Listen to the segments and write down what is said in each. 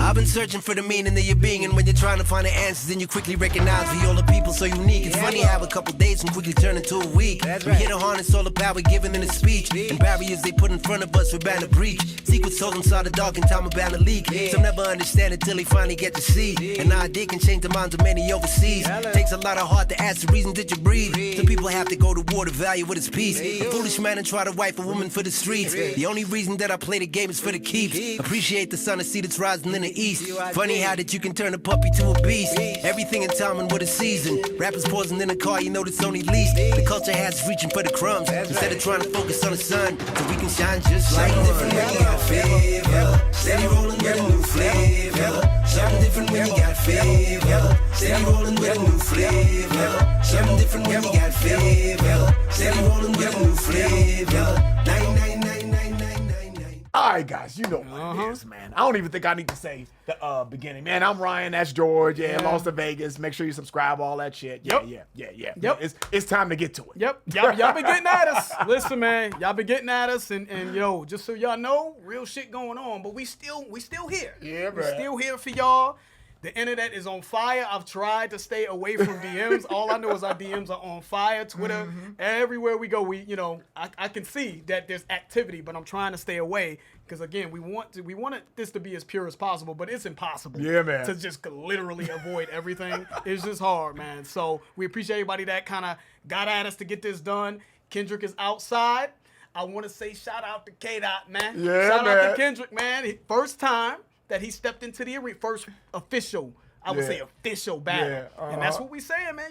I've been searching for the meaning of your being, and when you're trying to find the answers, then you quickly recognize we all the people so unique. It's funny how a couple days can quickly turn into a week. We here to harness all the power given in a speech, and barriers they put in front of us we're bound to breach. Secrets told inside the dark and time are bound to leak. Some never understand it till they finally get to see. An idea can change the minds of many overseas. Takes a lot of heart to ask the reason did you breathe. Some people have to go to war to value what is peace. A foolish man and try to wife a woman for the streets. The only reason that I play the game is for the keeps. Appreciate the sun and see that's rising in the east. Funny how that you can turn a puppy to a beast. Everything in time and with a season. Rappers pausing in the car, you know it's only least. The culture has us reaching for the crumbs instead of trying to focus on the sun, so we can shine just like different when you got favor. Steady rolling with a new flavor. Something different when you got favor. Steady rolling with a new flavor. Something different when you got favor. Steady rolling with a new flavor. 9999999. All right, guys, you know what it is, man. I don't even think I need to say the beginning. Man, I'm Ryan. That's George. Yeah, Lost to Vegas. Make sure you subscribe, all that shit. Yeah. Yep. It's time to get to it. Yep. Y'all been getting at us. Listen, man. Y'all been getting at us, and yo, just so y'all know, real shit going on. But we still here. Yeah, We're still here for y'all. The internet is on fire. I've tried to stay away from DMs. All I know is our DMs are on fire. Twitter, everywhere we go, I can see that there's activity, but I'm trying to stay away because again, we want this to be as pure as possible, but it's impossible. Yeah, man. To just literally avoid everything. It's just hard, man. So we appreciate everybody that kind of got at us to get this done. Kendrick is outside. I want to say shout out to K-Dot, man. Yeah, shout man. out to Kendrick, man. First time that he stepped into the arena, first official battle. Yeah, And that's what we saying, man.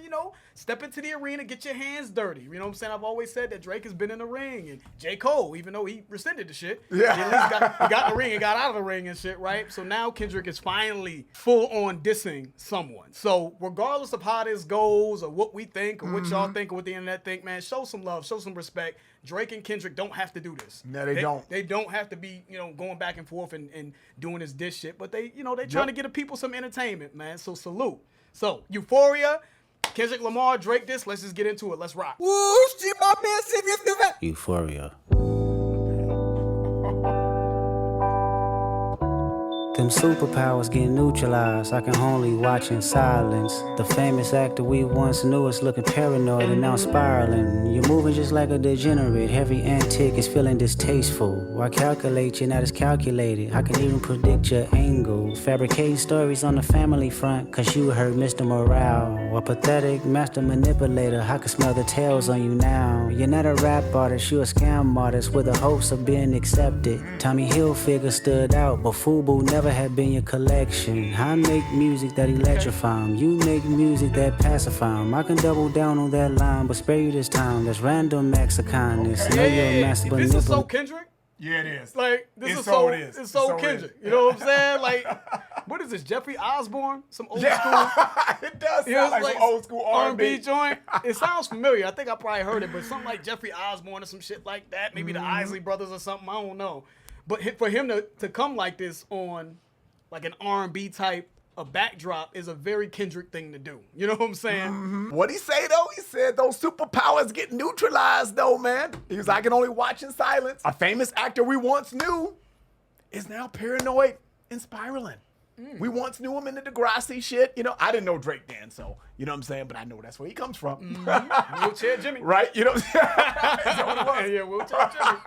Step into the arena, get your hands dirty. You know what I'm saying? I've always said that Drake has been in the ring, and J. Cole, even though he rescinded the shit, he at least got in the ring and got out of the ring and shit, right? So now Kendrick is finally full on dissing someone. So regardless of how this goes or what we think or what y'all think or what the internet think, man, show some love, show some respect. Drake and Kendrick don't have to do this. No, they don't. They don't have to be, going back and forth and doing this diss shit. But they trying to get the people some entertainment, man. So salute. So Euphoria, Kendrick Lamar, Drake diss. Let's just get into it. Let's rock. Euphoria. Them superpowers get neutralized, I can only watch in silence. The famous actor we once knew is looking paranoid and now spiraling. You're moving just like a degenerate, heavy antic is feeling distasteful. Why calculate, you're not as calculated, I can even predict your angle. Fabricating stories on the family front, cause you heard Mr. Morale. A pathetic master manipulator, I can smell the tails on you now. You're not a rap artist, you're a scam artist with the hopes of being accepted. Tommy Hilfiger stood out, but FUBU never had been your collection. I make music that electrify 'em. You make music that pacify 'em. I can double down on that line, but spare you this time. That's random acts of kindness. Know you're a master This is so Kendrick. Yeah, it is. Like, this It's is so so it is. It's so It's so Kendrick. it is. You know what I'm saying? Like, what is this? Jeffrey Osborne? Some old school. It does sound like some old school R&B joint. It sounds familiar. I think I probably heard it, but something like Jeffrey Osborne or some shit like that. Maybe the Isley Brothers or something. I don't know. But for him to come like this on like an R&B type a backdrop is a very Kendrick thing to do. You know what I'm saying? What'd he say, though? He said those superpowers get neutralized, though, man. He was, I can only watch in silence. A famous actor we once knew is now paranoid and spiraling. We once knew him in the Degrassi shit. I didn't know Drake then, so, you know what I'm saying? But I know that's where he comes from. Wheelchair Jimmy. Right? You know what I'm saying? Is that what it was? Yeah, Wheelchair Jimmy.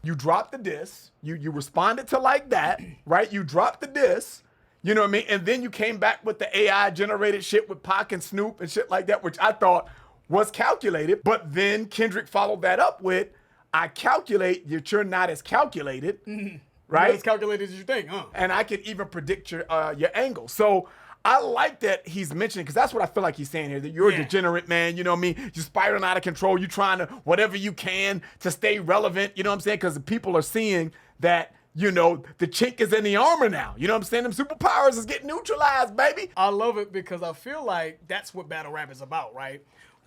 You dropped the diss. You responded to like that, right? You dropped the diss. You know what I mean? And then you came back with the AI-generated shit with Pac and Snoop and shit like that, which I thought was calculated. But then Kendrick followed that up with, I calculate that you're not as calculated, right? Not as calculated as you think, huh? And I can even predict your angle. So I like that he's mentioning, because that's what I feel like he's saying here, that you're a degenerate, man. You know what I mean? You're spiraling out of control. You're trying to whatever you can to stay relevant. You know what I'm saying? Because the people are seeing that, the chink is in the armor now. You know what I'm saying? Them superpowers is getting neutralized, baby. I love it because I feel like that's what battle rap is about, right?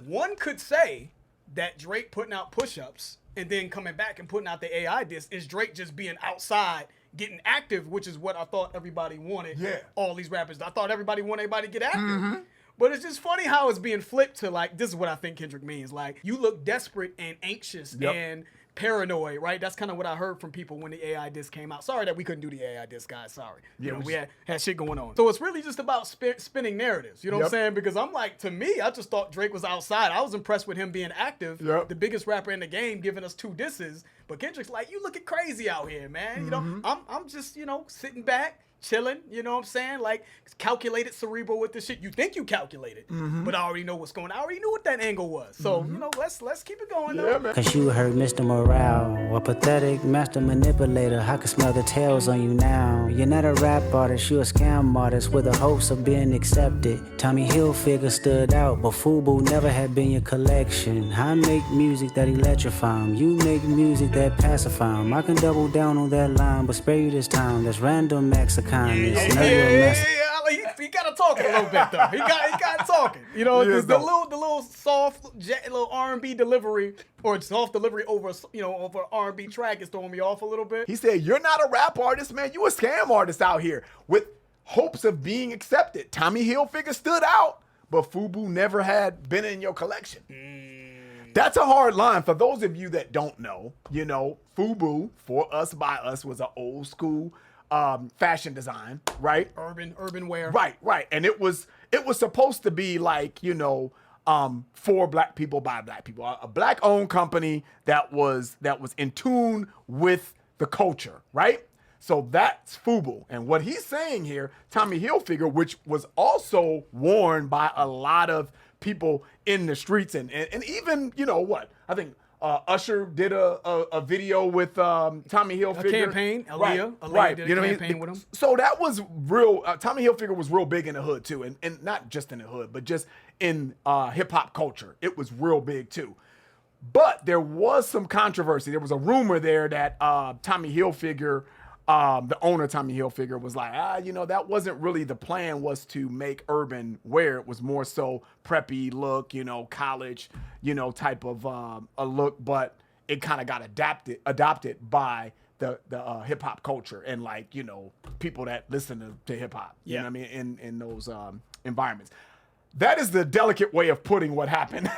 One could say that Drake putting out push-ups and then coming back and putting out the AI diss is Drake just being outside, getting active, which is what I thought everybody wanted. Yeah. All these rappers. I thought everybody wanted everybody to get active. But it's just funny how it's being flipped to like, this is what I think Kendrick means. Like, you look desperate and anxious and paranoid, right? That's kind of what I heard from people when the AI disc came out. Sorry that we couldn't do the AI disc, guys. Sorry. You know, we had shit going on. So it's really just about spinning narratives. You know what I'm saying? Because I'm like, to me, I just thought Drake was outside. I was impressed with him being active. The biggest rapper in the game, giving us 2 disses. But Kendrick's like, you looking crazy out here, man. You know, I'm just, you know, sitting back, chilling, you know what I'm saying? Like, calculated cerebral with this shit. You think you calculated, but I already know what's going on. I already knew what that angle was. So, you know, let's keep it going, though. Man. Cause you heard Mr. Morale, a pathetic master manipulator. I can smell the tails on you now. You're not a rap artist, you're a scam artist with the hopes of being accepted. Tommy Hilfiger stood out, but FUBU never had been your collection. I make music that electrify 'em. You make music that pacify 'em. I can double down on that line, but spare you this time. That's random acts of kindness. He got to talk a little bit though. He got talking. You know, the little soft, little R&B delivery or soft delivery over over R&B track is throwing me off a little bit. He said, "You're not a rap artist, man. You a scam artist out here with hopes of being accepted. Tommy Hilfiger stood out, but FUBU never had been in your collection." That's a hard line for those of you that don't know. You know, FUBU, For Us By Us, was an old school fashion design, right? Urban wear. Right. And it was supposed to be like, you know, for black people by black people, a black owned company that was in tune with the culture, right? So that's FUBU. And what he's saying here, Tommy Hilfiger, which was also worn by a lot of people in the streets and even, you know what, I think Usher did a video with Tommy Hilfiger. A campaign, Aaliyah. Right. Did you know a what I campaign mean? with him. So that was real. Tommy Hilfiger was real big in the hood too, and not just in the hood, but just in hip hop culture. It was real big too. But there was some controversy. There was a rumor there that Tommy Hilfiger, the owner Tommy Hilfiger, was like, you know, that wasn't really the plan, was to make urban wear. It was more so preppy look, you know, college, you know, type of a look, but it kind of got adopted by the hip hop culture and, like, you know, people that listen to hip hop. You know what I mean? In those environments. That is the delicate way of putting what happened.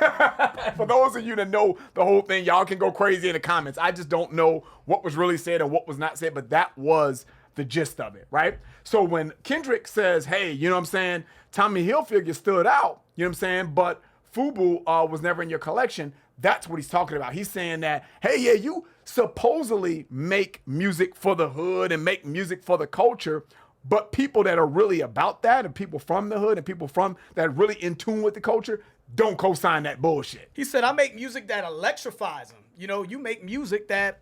For those of you that know the whole thing, y'all can go crazy in the comments. I just don't know what was really said and what was not said, but that was the gist of it, right? So when Kendrick says, hey, you know what I'm saying, Tommy Hilfiger stood out, you know what I'm saying, but FUBU was never in your collection, that's what he's talking about. He's saying that, hey, yeah, you supposedly make music for the hood and make music for the culture, but people that are really about that and people from the hood and people from that are really in tune with the culture don't co-sign that bullshit. He said, I make music that electrifies them. You know, you make music that,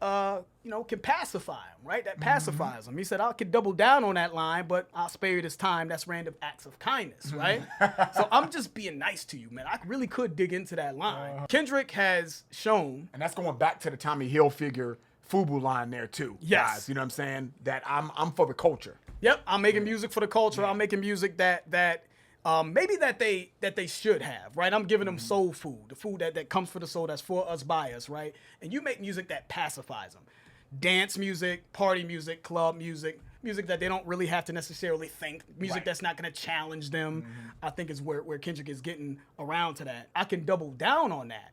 you know, can pacify them, right? That pacifies them. He said, I could double down on that line, but I'll spare you this time. That's random acts of kindness, right? So I'm just being nice to you, man. I really could dig into that line. Kendrick has shown. And that's going back to the Tommy Hilfiger FUBU line there too. Yes. Guys, you know what I'm saying? That I'm for the culture. Yep, I'm making music for the culture. I'm making music that maybe that they should have, right? I'm giving them soul food, the food that comes for the soul, that's for us, by us, right? And you make music that pacifies them. Dance music, party music, club music, music that they don't really have to necessarily think, music that's not going to challenge them, I think is where Kendrick is getting around to that. I can double down on that.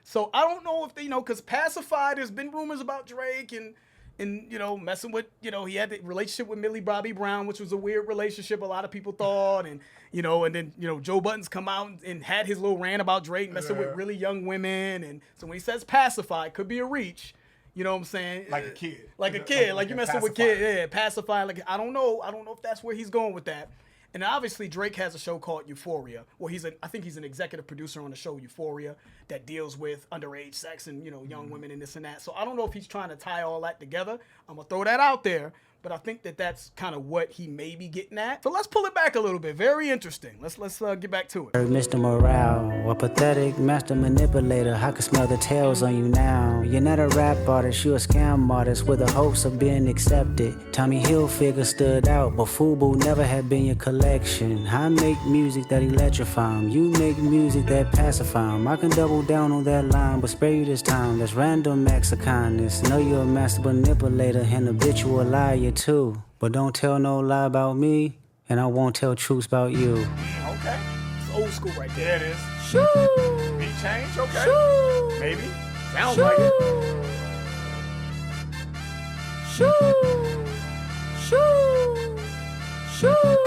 So I don't know if they, you know, because Pacified, there's been rumors about Drake and you know, messing with, you know, he had the relationship with Millie Bobby Brown, which was a weird relationship, a lot of people thought, and, you know, and then, you know, Joe Budden's come out and had his little rant about Drake messing with really young women, and so when he says pacified, could be a reach, you know what I'm saying? Like a kid. Like a kid, like you messing with kids, pacified, like, I don't know if that's where he's going with that. And obviously Drake has a show called Euphoria. Well, I think he's an executive producer on the show Euphoria that deals with underage sex and, you know, young women and this and that. So I don't know if he's trying to tie all that together. I'm gonna throw that out there, but I think that's kind of what he may be getting at. So let's pull it back a little bit. Very interesting. Let's get back to it. Mr. Morale, a pathetic master manipulator. I can smell the tails on you now. You're not a rap artist, you're a scam artist with the hopes of being accepted. Tommy Hilfiger stood out, but FUBU never had been your collection. I make music that electrify 'em. You make music that pacify 'em. I can double down on that line, but spare you this time. That's random acts of kindness. Know you're a master manipulator and habitual liar too. But don't tell no lie about me, and I won't tell truths about you. Okay. It's old school right there. There it is. Shoo! Beat change? Okay. Shoo! Maybe. Sounds like it. Shoo, shoo, shoo.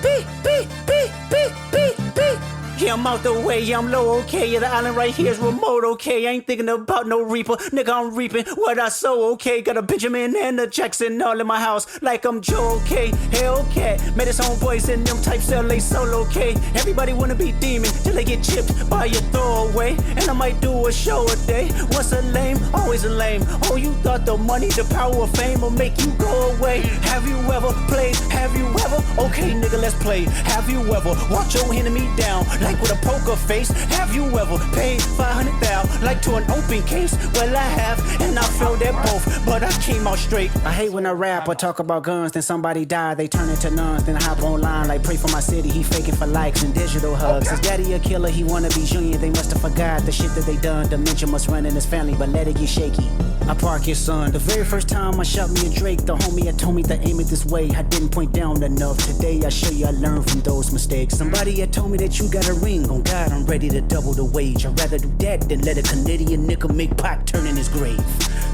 Beep, beep, beep, beep, beep, beep. Yeah, I'm out the way, yeah, I'm low, okay. Yeah, the island right here is remote, okay. I ain't thinking about no reaper, nigga, I'm reaping what I sow, okay. Got a Benjamin and a Jackson all in my house, like I'm Joe, okay. Hellcat, met his homeboys in them types LA solo, okay. Everybody wanna be demon till they get chipped by your throwaway. And I might do a show a day. Once a lame, always a lame. Oh, you thought the money, the power of fame will make you go away. Have you ever played? Have you ever? Okay, nigga, let's play. Have you ever walked your enemy down like with a poker face? Have you ever paid 500,000 like to an open case? Well, I have, and I felt that both, but I came out straight. I hate when I rap or talk about guns, then somebody die, they turn into nuns, then I hop online like pray for my city. He faking for likes and digital hugs. His daddy a killer, he wanna be junior. They must have forgot the shit that they done. Dementia must run in his family, but let it get shaky. I park his son. The very first time I shot me a Drake, the homie had told me to aim it this way. I didn't point down enough. Today I show you I learned from those mistakes. Somebody had told me that you got a ring. On God, I'm ready to double the wage. I'd rather do that than let a Canadian nigga make Pac turn in his grave.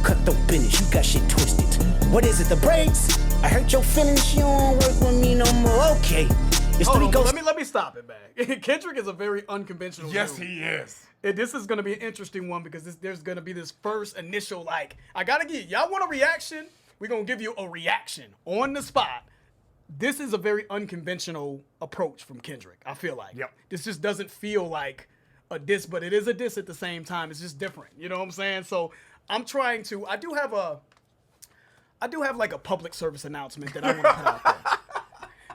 Cut the business, you got shit twisted. What is it, the brakes? I hurt your feelings, you don't work with me no more. Okay. It's Hold three on, ghosts. let me stop it back. Kendrick is a very unconventional Yes, dude. he is. And this is gonna be an interesting one because there's gonna be this first initial like, I gotta get y'all want a reaction? We're gonna give you a reaction on the spot. This is a very unconventional approach from Kendrick, I feel like. Yep. This just doesn't feel like a diss, but it is a diss at the same time. It's just different. You know what I'm saying? So I'm trying to, I do have like a public service announcement that I want to put out there.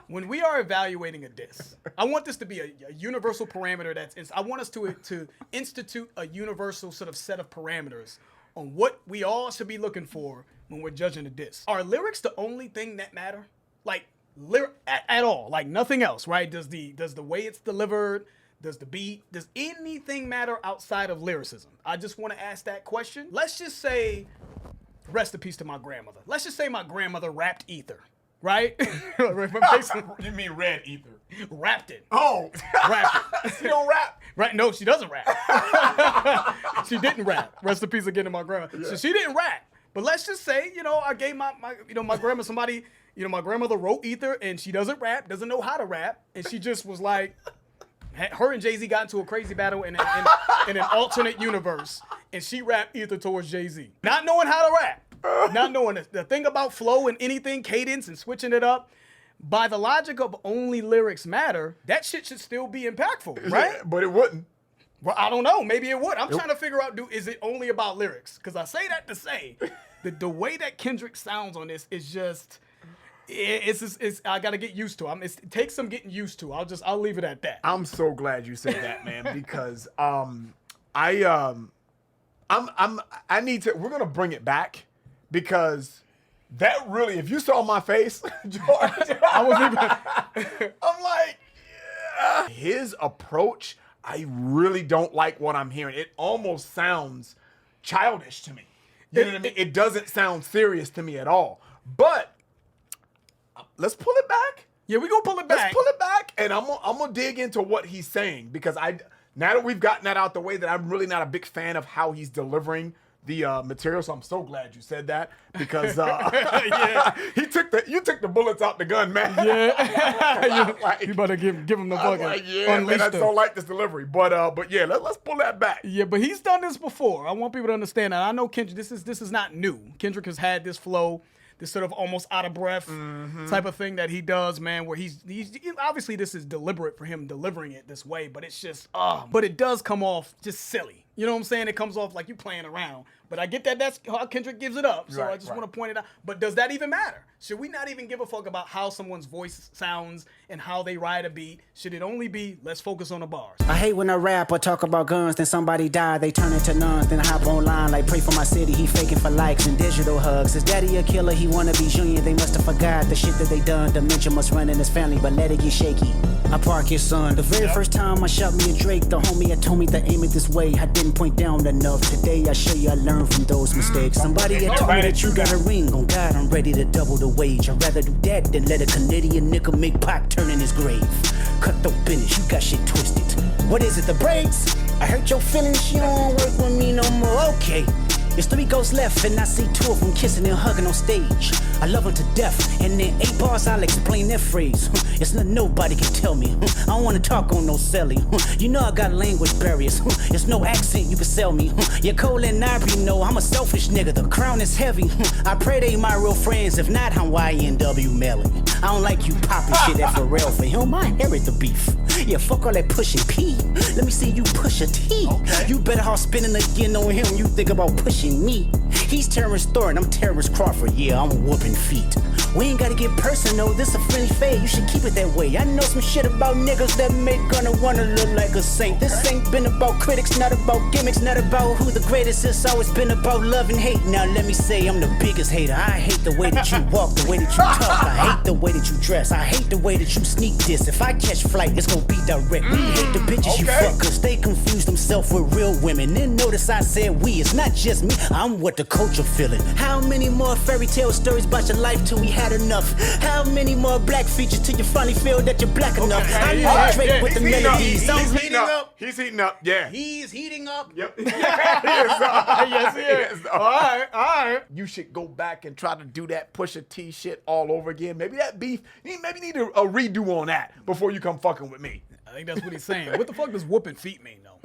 When we are evaluating a diss, I want this to be a universal parameter I want us to institute a universal sort of set of parameters on what we all should be looking for when we're judging a diss. Are lyrics the only thing that matter? Like, at all, like nothing else, right? Does the way it's delivered, does the beat, does anything matter outside of lyricism? I just want to ask that question. Let's just say, rest in peace to my grandmother. Let's just say my grandmother rapped ether, right? You mean red ether? Rapped it. Oh, Rapped it. she don't rap. Right? No, she doesn't rap. She didn't rap. Rest in peace again to my grandma. Yeah. So she didn't rap. But let's just say, I gave my grandma somebody. My grandmother wrote ether and she doesn't rap, doesn't know how to rap, and she just was like, her and Jay-Z got into a crazy battle in an alternate universe, and she rapped ether towards Jay-Z. Not knowing how to rap, not knowing the thing about flow and anything, cadence and switching it up. By the logic of only lyrics matter, that shit should still be impactful, right? Yeah, but it wouldn't. Well, I don't know. Maybe it would. I'm trying to figure out, is it only about lyrics? Because I say that to say that the way that Kendrick sounds on this is just... It's I gotta get used to. It takes some getting used to. I'll leave it at that. I'm so glad you said that, man, because I need to. We're gonna bring it back because that really, if you saw my face, George, I'm like, yeah. His approach, I really don't like what I'm hearing. It almost sounds childish to me. You know what I mean? It doesn't sound serious to me at all. But let's pull it back. Yeah, we gonna pull it back. Let's pull it back, and I'm gonna dig into what he's saying because now that we've gotten that out the way, that I'm really not a big fan of how he's delivering the material. So I'm so glad you said that because yeah. you took the bullets out the gun, man. Yeah, you better give him the bucket. Like, yeah, man, I don't like this delivery, but yeah, let's pull that back. Yeah, but he's done this before. I want people to understand that. I know Kendrick. This is not new. Kendrick has had this flow, this sort of almost out of breath type of thing that he does, man, where he's obviously this is deliberate for him delivering it this way, but it's just, but it does come off just silly. You know what I'm saying? It comes off like you playing around. But I get that that's how Kendrick gives it up. So I just want to point it out. But does that even matter? Should we not even give a fuck about how someone's voice sounds and how they ride a beat? Should it only be, let's focus on the bars? I hate when I rap or talk about guns, then somebody die, they turn into nuns, then I hop online like pray for my city. He faking for likes and digital hugs. His daddy a killer, he wanna be junior. They must have forgot the shit that they done. Dementia must run in his family, but let it get shaky. I park his son. The very first time I shot me a Drake, the homie had told me to aim it this way. I didn't point down enough. Today I show you I learned from those mistakes. Somebody had told me that you got a ring. On God, I'm ready to double the wage. I'd rather do that than let a Canadian nigga make Pac turn in his grave. Cut the business, you got shit twisted. What is it, the brakes? I hurt your feelings, you don't work with me no more. Okay, It's 3 ghosts left, and I see 2 of them kissing and hugging on stage. I love them to death, and in 8 bars I'll explain their phrase. It's nothing nobody can tell me. I don't wanna talk on no celly. You know I got language barriers. It's no accent you can sell me. Yeah, Cole and Ivory know I'm a selfish nigga. The crown is heavy. I pray they my real friends. If not, I'm YNW Melly. I don't like you popping shit at Preroll. For him, I inherit the beef. Yeah, fuck all that pushing P. Let me see you push a T. Okay. You better off spinning again on him. You think about pushing me. He's Terrence Thornton, I'm Terrence Crawford. Yeah, I'm whooping feet. We ain't gotta get personal, this a friendly fade. You should keep it that way. I know some shit about niggas that make gonna wanna look like a saint. This ain't been about critics, not about gimmicks, not about who the greatest. It's always been about love and hate. Now let me say I'm the biggest hater. I hate the way that you walk, the way that you talk. I hate the way that you dress. I hate the way that you sneak this. If I catch flight, it's gonna be direct. We hate the bitches you fuck, cause they confuse themselves with real women. Then notice I said we, it's not just me. I'm what the culture feeling. How many more fairy tale stories about your life till we had enough? How many more black features till you finally feel that you're black enough? I'm not Drake with the melodies. He's heating up. He's heating up. Yeah. He's heating up. Yep. Yes, he is. All right. You should go back and try to do that Pusha T shit all over again. Maybe that beef, maybe need a redo on that before you come fucking with me. I think that's what he's saying. What the fuck does whooping feet mean, though?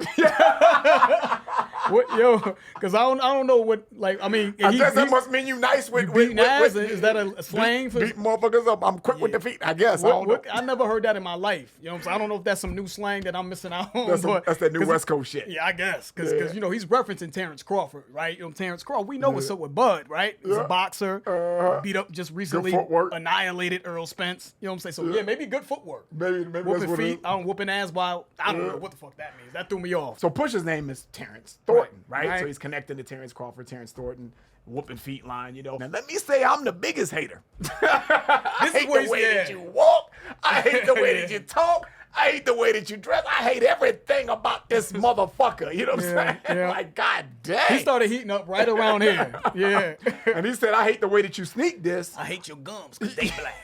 Because I don't know what, like, I mean. I guess that must mean you nice with ass. Is that a slang for beat motherfuckers up? I'm quick with the feet, I guess. I never heard that in my life. You know what I'm saying? I don't know if that's some new slang that I'm missing out on. That's that new West Coast shit. Yeah, I guess. Because, you know, he's referencing Terrence Crawford, right? You know, Terrence Crawford. We know what's up with Bud, right? He's a boxer. Beat up just recently. Annihilated Earl Spence. You know what I'm saying? So, yeah, maybe good footwork. Maybe whooping feet. I don't whooping ass while. I don't know what the fuck that means. That threw me off. So Pusha's name is Terrence Thornton, right? So he's connected to Terrence Crawford, Terrence Thornton, whooping feet line, you know. Now let me say I'm the biggest hater. I hate the way that you walk. I hate the way that you talk. I hate the way that you dress. I hate everything about this mototherfucker. You know what I'm saying? Yeah. Like, god damn. He started heating up right around here. Yeah. And he said, I hate the way that you sneak this. I hate your gums because they black.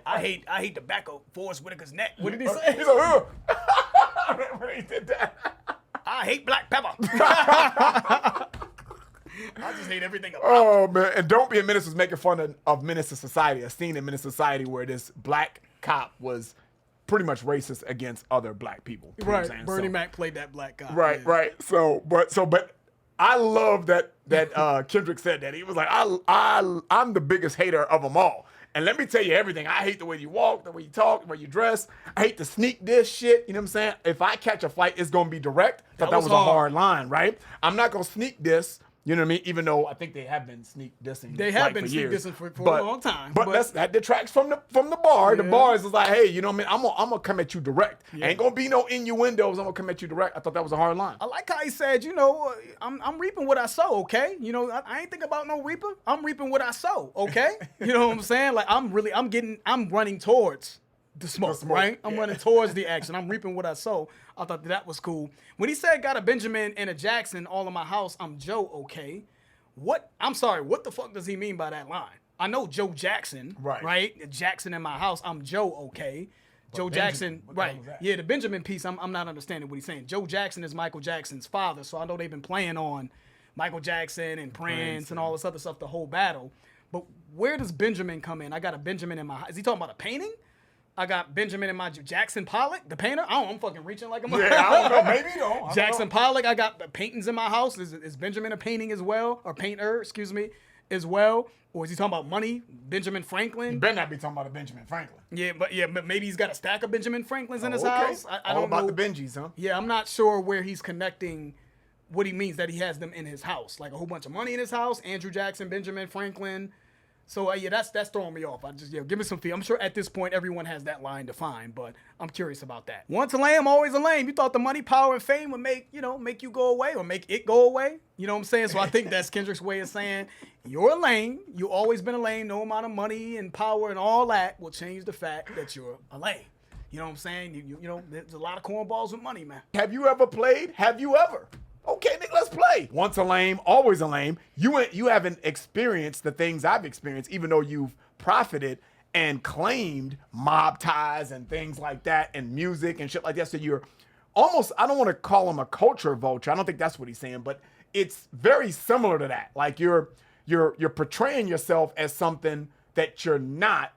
I hate the back of Forrest Whitaker's neck. What did he say? He's like, when he did that. I hate black pepper. I just hate everything about it. Oh, man. And Don't Be a Menace was making fun of Menace to Society, a scene in Menace to Society where this black cop was pretty much racist against other black people. You know what I'm saying? Bernie Mac played that black cop. Right. So, but I love that Kendrick said that. He was like, I'm the biggest hater of them all. And let me tell you everything. I hate the way you walk, the way you talk, the way you dress. I hate to sneak this shit. You know what I'm saying? If I catch a flight, it's going to be direct. That was a hard line, right? I'm not going to sneak this. You know what I mean? Even though I think they have been sneak dissing. They have been sneak dissing for a long time. But that detracts from the bar. Yeah. The bar is like, hey, you know what I mean? I'm gonna come at you direct. Yeah. Ain't gonna be no innuendos. I'm gonna come at you direct. I thought that was a hard line. I like how he said, you know, I'm reaping what I sow, okay? You know, I ain't thinking about no reaper. I'm reaping what I sow, okay? You know what I'm saying? Like I'm running towards the smoke, right? I'm running towards the action. I'm reaping what I sow. I thought that was cool. When he said got a Benjamin and a Jackson all in my house, I'm Joe, okay? I'm sorry, what the fuck does he mean by that line? I know Joe Jackson, right? Jackson in my house, I'm Joe, okay? But Joe Jackson, right. Yeah, the Benjamin piece, I'm not understanding what he's saying. Joe Jackson is Michael Jackson's father, so I know they've been playing on Michael Jackson and Prince and all this other stuff the whole battle. But where does Benjamin come in? I got a Benjamin in my house. Is he talking about a painting? I got Benjamin in my Jackson Pollock, the painter. I'm fucking reaching like a motherfucker. Yeah, I don't know. Maybe you don't. Jackson Pollock. I got the paintings in my house. Is Benjamin a painting as well, or painter? Excuse me, as well. Or is he talking about money? Benjamin Franklin. You better not be talking about a Benjamin Franklin. Yeah, but maybe he's got a stack of Benjamin Franklins in his house. I don't know about the Benjis, huh? Yeah, I'm not sure where he's connecting. What he means that he has them in his house, like a whole bunch of money in his house. Andrew Jackson, Benjamin Franklin. So yeah, that's throwing me off. I just give me some feel. I'm sure at this point everyone has that line defined, but I'm curious about that. Once a lamb, always a lame. You thought the money, power, and fame would make you go away or make it go away. You know what I'm saying? So I think that's Kendrick's way of saying you're a lame. You always been a lame. No amount of money and power and all that will change the fact that you're a lame. You know what I'm saying? You know, there's a lot of cornballs with money, man. Have you ever played? Have you ever? Okay, Nick, let's play. Once a lame, always a lame. You haven't experienced the things I've experienced, even though you've profited and claimed mob ties and things like that and music and shit like that. So you're almost, I don't want to call him a culture vulture. I don't think that's what he's saying, but it's very similar to that. Like you're portraying yourself as something that you're not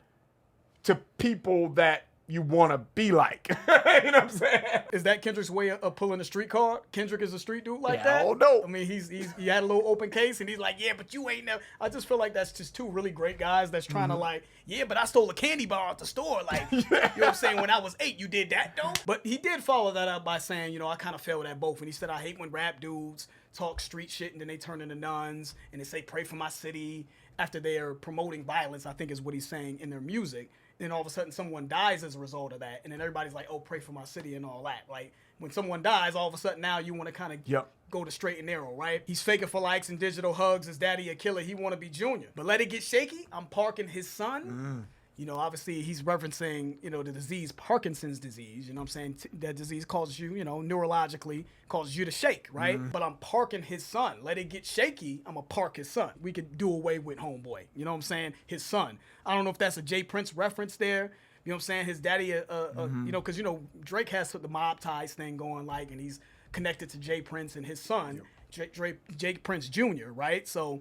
to people that you want to be like. You know what I'm saying? Is that Kendrick's way of pulling a street card? Kendrick is a street dude like Yeah, that? I don't know. I mean, he had a little open case, and he's like, yeah, but you ain't never. I just feel like that's just two really great guys that's trying to like, yeah, but I stole a candy bar at the store. Like, you know what I'm saying? When I was 8, you did that, though? But he did follow that up by saying, you know, I kind of failed at both. And he said, I hate when rap dudes talk street shit, and then they turn into nuns, and they say, pray for my city, after they are promoting violence, I think is what he's saying in their music. Then all of a sudden someone dies as a result of that. And then everybody's like, oh, pray for my city and all that. Like, when someone dies, all of a sudden now you want to kind of go to straight and narrow, right? He's faking for likes and digital hugs. His daddy a killer. He want to be Junior. But let it get shaky. I'm parking his son. You know, obviously he's referencing, you know, the disease, Parkinson's disease. You know what I'm saying? That disease causes you, you know, neurologically causes you to shake, right? But I'm parking his son. Let it get shaky. I'm going to park his son. We could do away with homeboy. You know what I'm saying? His son. I don't know if that's a Jay Prince reference there. You know what I'm saying? His daddy, you know, because, you know, Drake has the mob ties thing going, like, and he's connected to Jay Prince and his son. Jake Prince Jr., right? So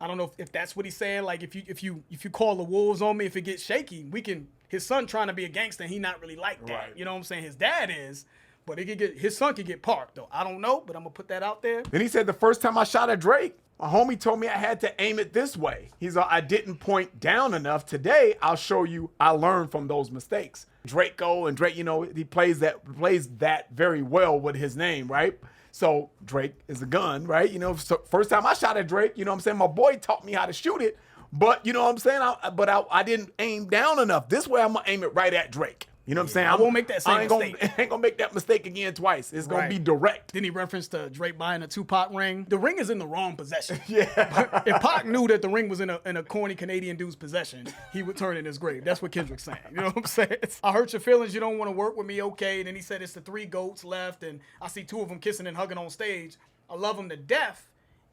I don't know if that's what he's saying. Like if you call the wolves on me, if it gets shaky, his son trying to be a gangster, he not really like that. Right. You know what I'm saying? His dad is, but his son could get parked though. I don't know, but I'm gonna put that out there. Then he said the first time I shot at Drake, my homie told me I had to aim it this way. He's like, I didn't point down enough. Today, I'll show you I learned from those mistakes. Drake, you know, he plays that very well with his name, right? So Drake is a gun, right? You know, so first time I shot at Drake, you know what I'm saying? My boy taught me how to shoot it, but you know what I'm saying? I didn't aim down enough. This way I'm gonna aim it right at Drake. You know what I'm saying? I won't make that same mistake. I ain't gonna make that mistake again twice. It's gonna be direct. Then he referenced Drake buying a Tupac ring. The ring is in the wrong possession. Yeah. If Pac knew that the ring was in a corny Canadian dude's possession, he would turn in his grave. That's what Kendrick's saying. You know what I'm saying? I hurt your feelings. You don't want to work with me, okay? And then he said it's the 3 goats left, and I see 2 of them kissing and hugging on stage. I love them to death.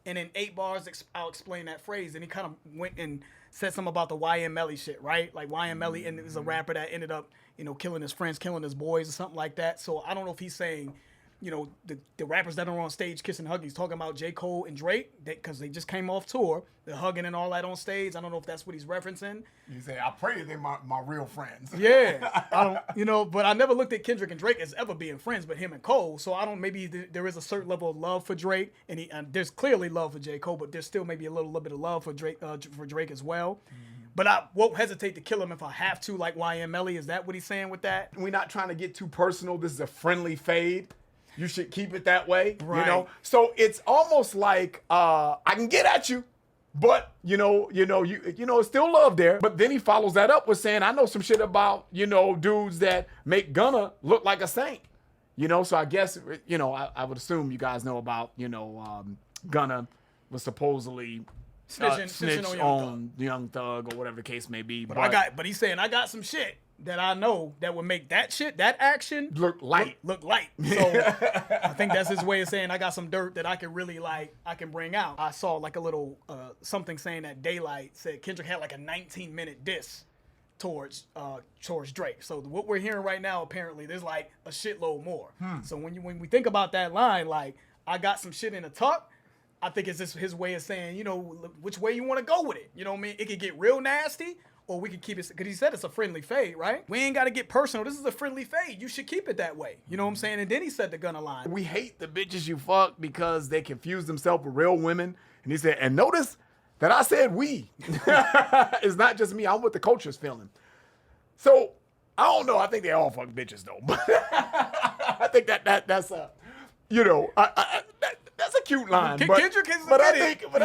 And in 8 bars, I'll explain that phrase. And he kind of went and said something about the YM Melly shit, right? Like YM Melly, and it was a rapper that ended up, you know, killing his friends, killing his boys, or something like that. So I don't know if he's saying, you know, the rappers that are on stage kissing hugging. He's talking about J. Cole and Drake, because they just came off tour. They're hugging and all that on stage. I don't know if that's what he's referencing. You say, I pray they're my real friends. Yeah, I don't, you know, but I never looked at Kendrick and Drake as ever being friends, but him and Cole. So I don't, maybe there is a certain level of love for Drake, and there's clearly love for J. Cole, but there's still maybe a little bit of love for Drake as well. But I won't hesitate to kill him if I have to, like YM Melly. Is that what he's saying with that? We're not trying to get too personal. This is a friendly fade. You should keep it that way, right. You know? So it's almost like I can get at you, but you know, it's still love there. But then he follows that up with saying, I know some shit about, you know, dudes that make Gunna look like a saint. You know, so I guess, you know, I would assume you guys know about, you know, Gunna was supposedly snitch on Young Thug or whatever the case may be. But he's saying I got some shit that I know that would make that action look light. Look light. So I think that's his way of saying I got some dirt that I can really I can bring out. I saw like a little something saying that Daylight said Kendrick had like a 19-minute diss towards Drake. So what we're hearing right now, apparently there's like a shitload more. So when we think about that line, like I got some shit in the tuck, I think it's just his way of saying, you know, which way you want to go with it. You know what I mean? It could get real nasty, or we could keep it, because he said it's a friendly fade, right? We ain't got to get personal. This is a friendly fade. You should keep it that way. You know what I'm saying? And then he said the Gunna line. We hate the bitches you fuck because they confuse themselves with real women. And he said, and notice that I said we. It's not just me. I'm with the culture's feeling. So I don't know. I think they all fuck bitches though. But I think that's you know, that's a cute line. Kendrick is but I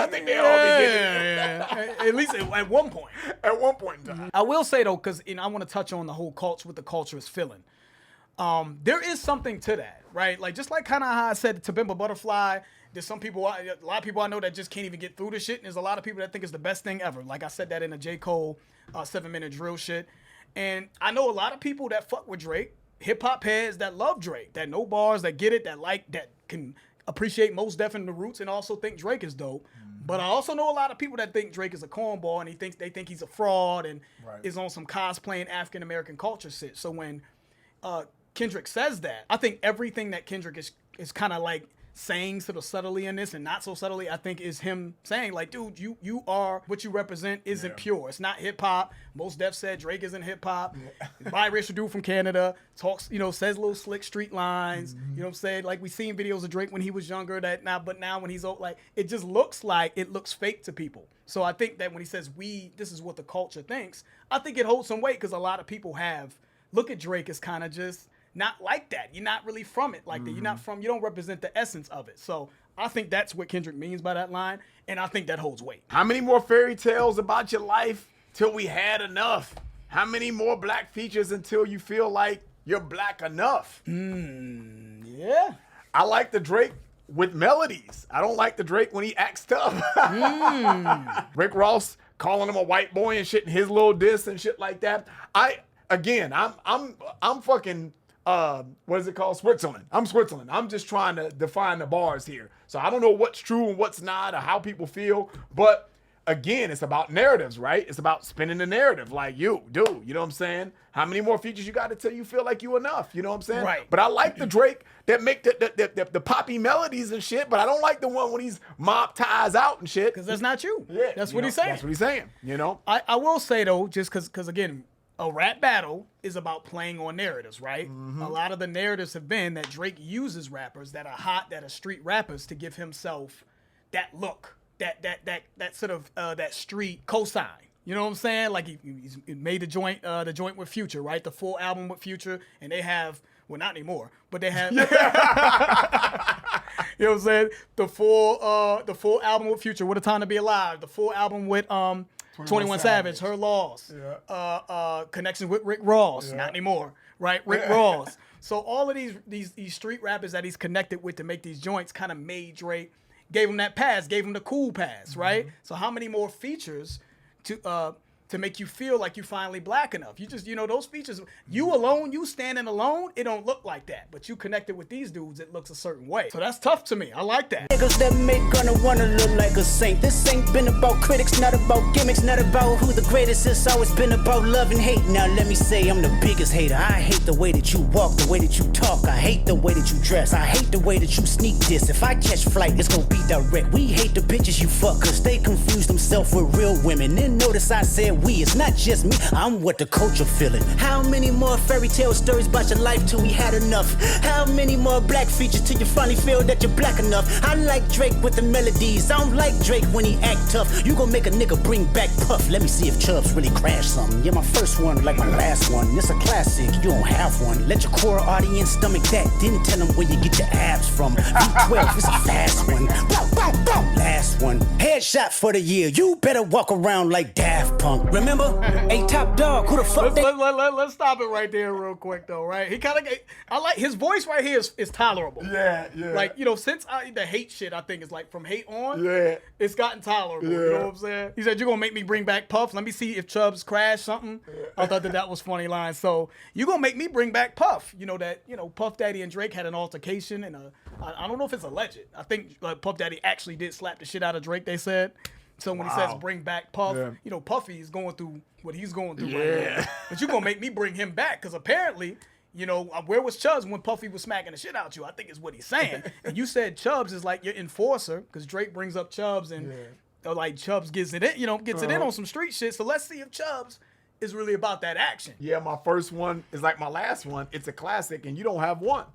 think they all be getting it. At least at one point. At one point in time. I will say though, because I want to touch on the whole culture, what the culture is feeling. There is something to that, right? Like just like kind of how I said to Bimba Butterfly, there's a lot of people I know that just can't even get through this shit. And there's a lot of people that think it's the best thing ever. Like I said that in a J. Cole 7-minute drill shit. And I know a lot of people that fuck with Drake, hip hop heads that love Drake, that know bars, that get it, that can appreciate most Def and the Roots, and also think Drake is dope. But I also know a lot of people that think Drake is a cornball, and they think he's a fraud and is on some cosplaying African American culture shit. So when Kendrick says that, I think everything that Kendrick is kind of like saying sort of subtly in this and not so subtly, I think, is him saying, like, dude, you are what you represent isn't pure. It's not hip hop. Most Def said Drake isn't hip hop. Biracial dude from Canada, talks, says little slick street lines. You know what I'm saying? Like, we seen videos of Drake when he was younger but now when he's old, like, it just looks fake to people. So I think that when he says this is what the culture thinks, I think it holds some weight because a lot of people look at Drake as kind of just not like that. You're not really from it like that. You don't represent the essence of it. So I think that's what Kendrick means by that line, and I think that holds weight. How many more fairy tales about your life till we had enough? How many more black features until you feel like you're black enough? Yeah. I like the Drake with melodies. I don't like the Drake when he acts tough. Rick Ross calling him a white boy and shit in his little diss and shit like that. I'm fucking what is it called? Switzerland. I'm Switzerland. I'm just trying to define the bars here. So I don't know what's true and what's not or how people feel. But again, it's about narratives, right? It's about spinning the narrative. Like, you know what I'm saying? How many more features you got until you feel like you enough? You know what I'm saying? Right. But I like the Drake that make the poppy melodies and shit, but I don't like the one when he's mob ties out and shit. Because that's not you. Yeah. That's what he's saying. That's what he's saying, I will say, though, just because again, a rap battle is about playing on narratives, right? A lot of the narratives have been that Drake uses rappers that are hot, that are street rappers to give himself that look, that sort of that street cosign. You know what I'm saying? Like he made the joint with Future, right? The full album with Future, and they have, well, not anymore, but they have. You know what I'm saying? The full album with Future, What a Time to Be Alive. The full album with 21 Savage, Her Loss, connection with Rick Ross, not anymore, right? Rick Ross. So all of these street rappers that he's connected with to make these joints kind of made Drake, gave him that pass, gave him the cool pass, right? So how many more features to make you feel like you finally black enough? You just, those features, you alone, you standing alone, it don't look like that. But you connected with these dudes, it looks a certain way. So that's tough to me. I like that. Niggas that make gonna wanna look like a saint. This ain't been about critics, not about gimmicks, not about who the greatest. It's always been about love and hate. Now let me say I'm the biggest hater. I hate the way that you walk, the way that you talk. I hate the way that you dress. I hate the way that you sneak this. If I catch flight, it's gonna be direct. We hate the bitches you fuck, cause they confuse themselves with real women. Then notice I said we, it's not just me, I'm what the culture feeling. How many more fairy tale stories about your life till we had enough? How many more black features till you finally feel that you're black enough? I like Drake with the melodies. I don't like Drake when he act tough. You gon' make a nigga bring back Puff. Let me see if Chubbs really crashed something. Yeah, my first one like my last one. It's a classic, you don't have one. Let your core audience stomach that. Then tell them where you get your abs from. V12, it's a fast one. Bow, bow, bow. Last one. Headshot for the year. You better walk around like Daft Punk. Remember? Hey, Top Dog, who the fuck let's stop it right there real quick, though, right? He kind of, I like his voice right here is tolerable. Yeah. Like, since the hate shit, I think is like from hate on, it's gotten tolerable. Yeah. You know what I'm saying? He said, you're going to make me bring back Puff. Let me see if Chubbs crashed something. I thought that was funny line. So you're going to make me bring back Puff. Puff Daddy and Drake had an altercation, and I don't know if it's alleged. I think Puff Daddy actually did slap the shit out of Drake, they said. So when he says bring back Puff, Puffy is going through what he's going through right now. But you're going to make me bring him back because apparently, where was Chubbs when Puffy was smacking the shit out you? I think is what he's saying. And you said Chubbs is like your enforcer because Drake brings up Chubbs and like Chubbs gets it in, it in on some street shit. So let's see if Chubbs is really about that action. Yeah, my first one is like my last one. It's a classic and you don't have one.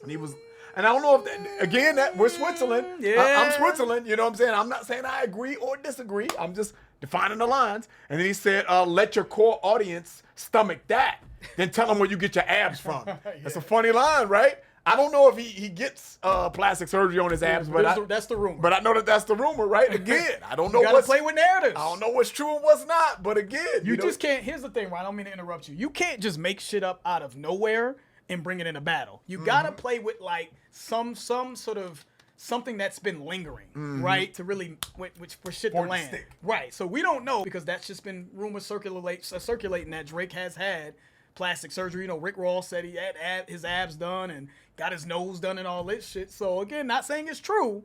And he was... And I don't know if we're Switzerland. I'm Switzerland. You know what I'm saying? I'm not saying I agree or disagree. I'm just defining the lines. And then he said, let your core audience stomach that. Then tell them where you get your abs from. That's a funny line, right? I don't know if he gets plastic surgery on his abs, but that's the rumor. But I know that's the rumor, right? Again, I don't know. You gotta play with narratives. I don't know what's true and what's not. But again, you just can't. Here's the thing, Ryan. I don't mean to interrupt you. You can't just make shit up out of nowhere and bring it in a battle. You gotta play with like some sort of something that's been lingering, right? To really, for shit to land. Right. So we don't know because that's just been rumors circulating that Drake has had plastic surgery. You know, Rick Ross said he had his abs done and got his nose done and all this shit. So again, not saying it's true,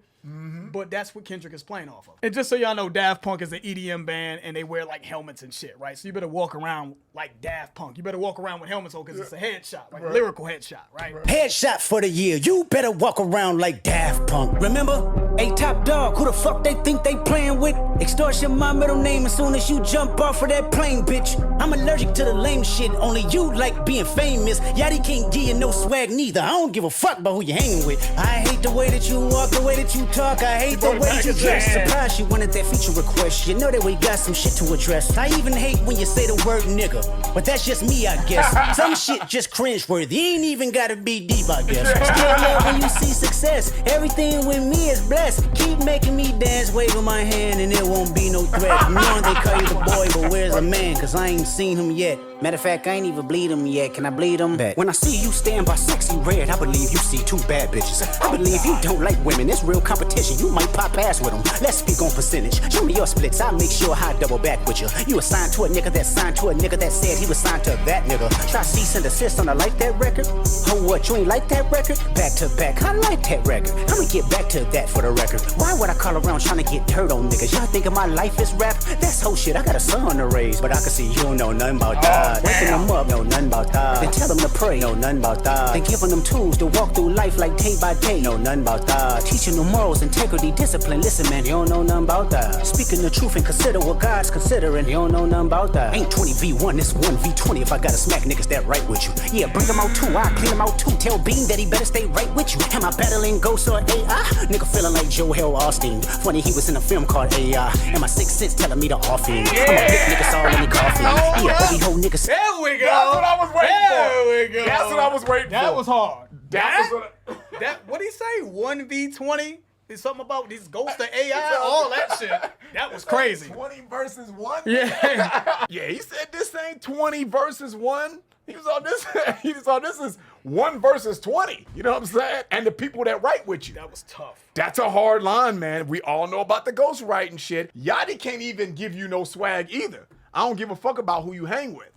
but that's what Kendrick is playing off of. And just so y'all know, Daft Punk is an EDM band and they wear like helmets and shit, right? So you better walk around like Daft Punk. You better walk around with helmets on because it's a headshot, like a lyrical headshot, right? Headshot for the year. You better walk around like Daft Punk. Remember? Hey, Top Dog, who the fuck they think they playing with? Extortion my middle name as soon as you jump off of that plane, bitch. I'm allergic to the lame shit. Only you like being famous. Yachty can't give you no swag neither. I don't give a fuck about who you hanging with. I hate the way that you walk, the way that you talk. I hate the way that you dress. Surprised you wanted that feature request. You know that we got some shit to address. I even hate when you say the word nigga, but that's just me, I guess. Some shit just cringeworthy. Ain't even gotta be deep, I guess. Still love when you see success. Everything with me is blessed. Keep making me dance, waving my hand, and it won't be no threat. You know they call you the boy, but where's the man? Cause I ain't seen him yet. Matter of fact, I ain't even bleed him yet. Can I bleed him? Bet. When I see you stand by sexy red, I believe you see two bad bitches. I believe you don't like women. It's real competition. You might pop ass with them. Let's speak on percentage. Show me your splits. I'll make sure I double back with you. You assigned to a nigga that signed to a nigga that said he was signed to that nigga. Try cease and desist on a like that record. Oh, what? You ain't like that record? Back to back. I like that record. I'ma get back to that for the record. Why would I call around trying to get dirt on niggas? Y'all thinking my life is rap? That's whole shit. I got a son to raise, but I can see you don't know nothing about that. Waking them up, know nothing about that. Then tell them to pray, know nothing about that. Then giving them tools to walk through life like day by day, know nothing about that. Teaching them morals, integrity, discipline. Listen, man, you don't know nothing about that. Speaking the truth and consider what God's considering. You don't know nothing about that. Ain't 20v1, it's 1v20 if I gotta smack niggas that right with you. Yeah, bring them out too, I clean them out too. Tell Bean that he better stay right with you. Am I battling ghosts or AI? Nigga feeling like Joel Osteen. Funny, he was in a film called AI. And my 6th sense telling me to off him. Yeah. I'ma hit niggas all in the coffin. Yeah, every whole nigga. There we go. That's what I was waiting for. There we go. That's what I was waiting for. That was hard. That was what That what did he say? 1v20? Is something about these ghosts of AI, all that shit. That was crazy. 20 versus 1? Yeah. Yeah, he said this ain't 20 versus 1. He was on this. He was on this is 1 versus 20. You know what I'm saying? And the people that write with you. That was tough. That's a hard line, man. We all know about the ghostwriting shit. Yachty can't even give you no swag either. I don't give a fuck about who you hang with.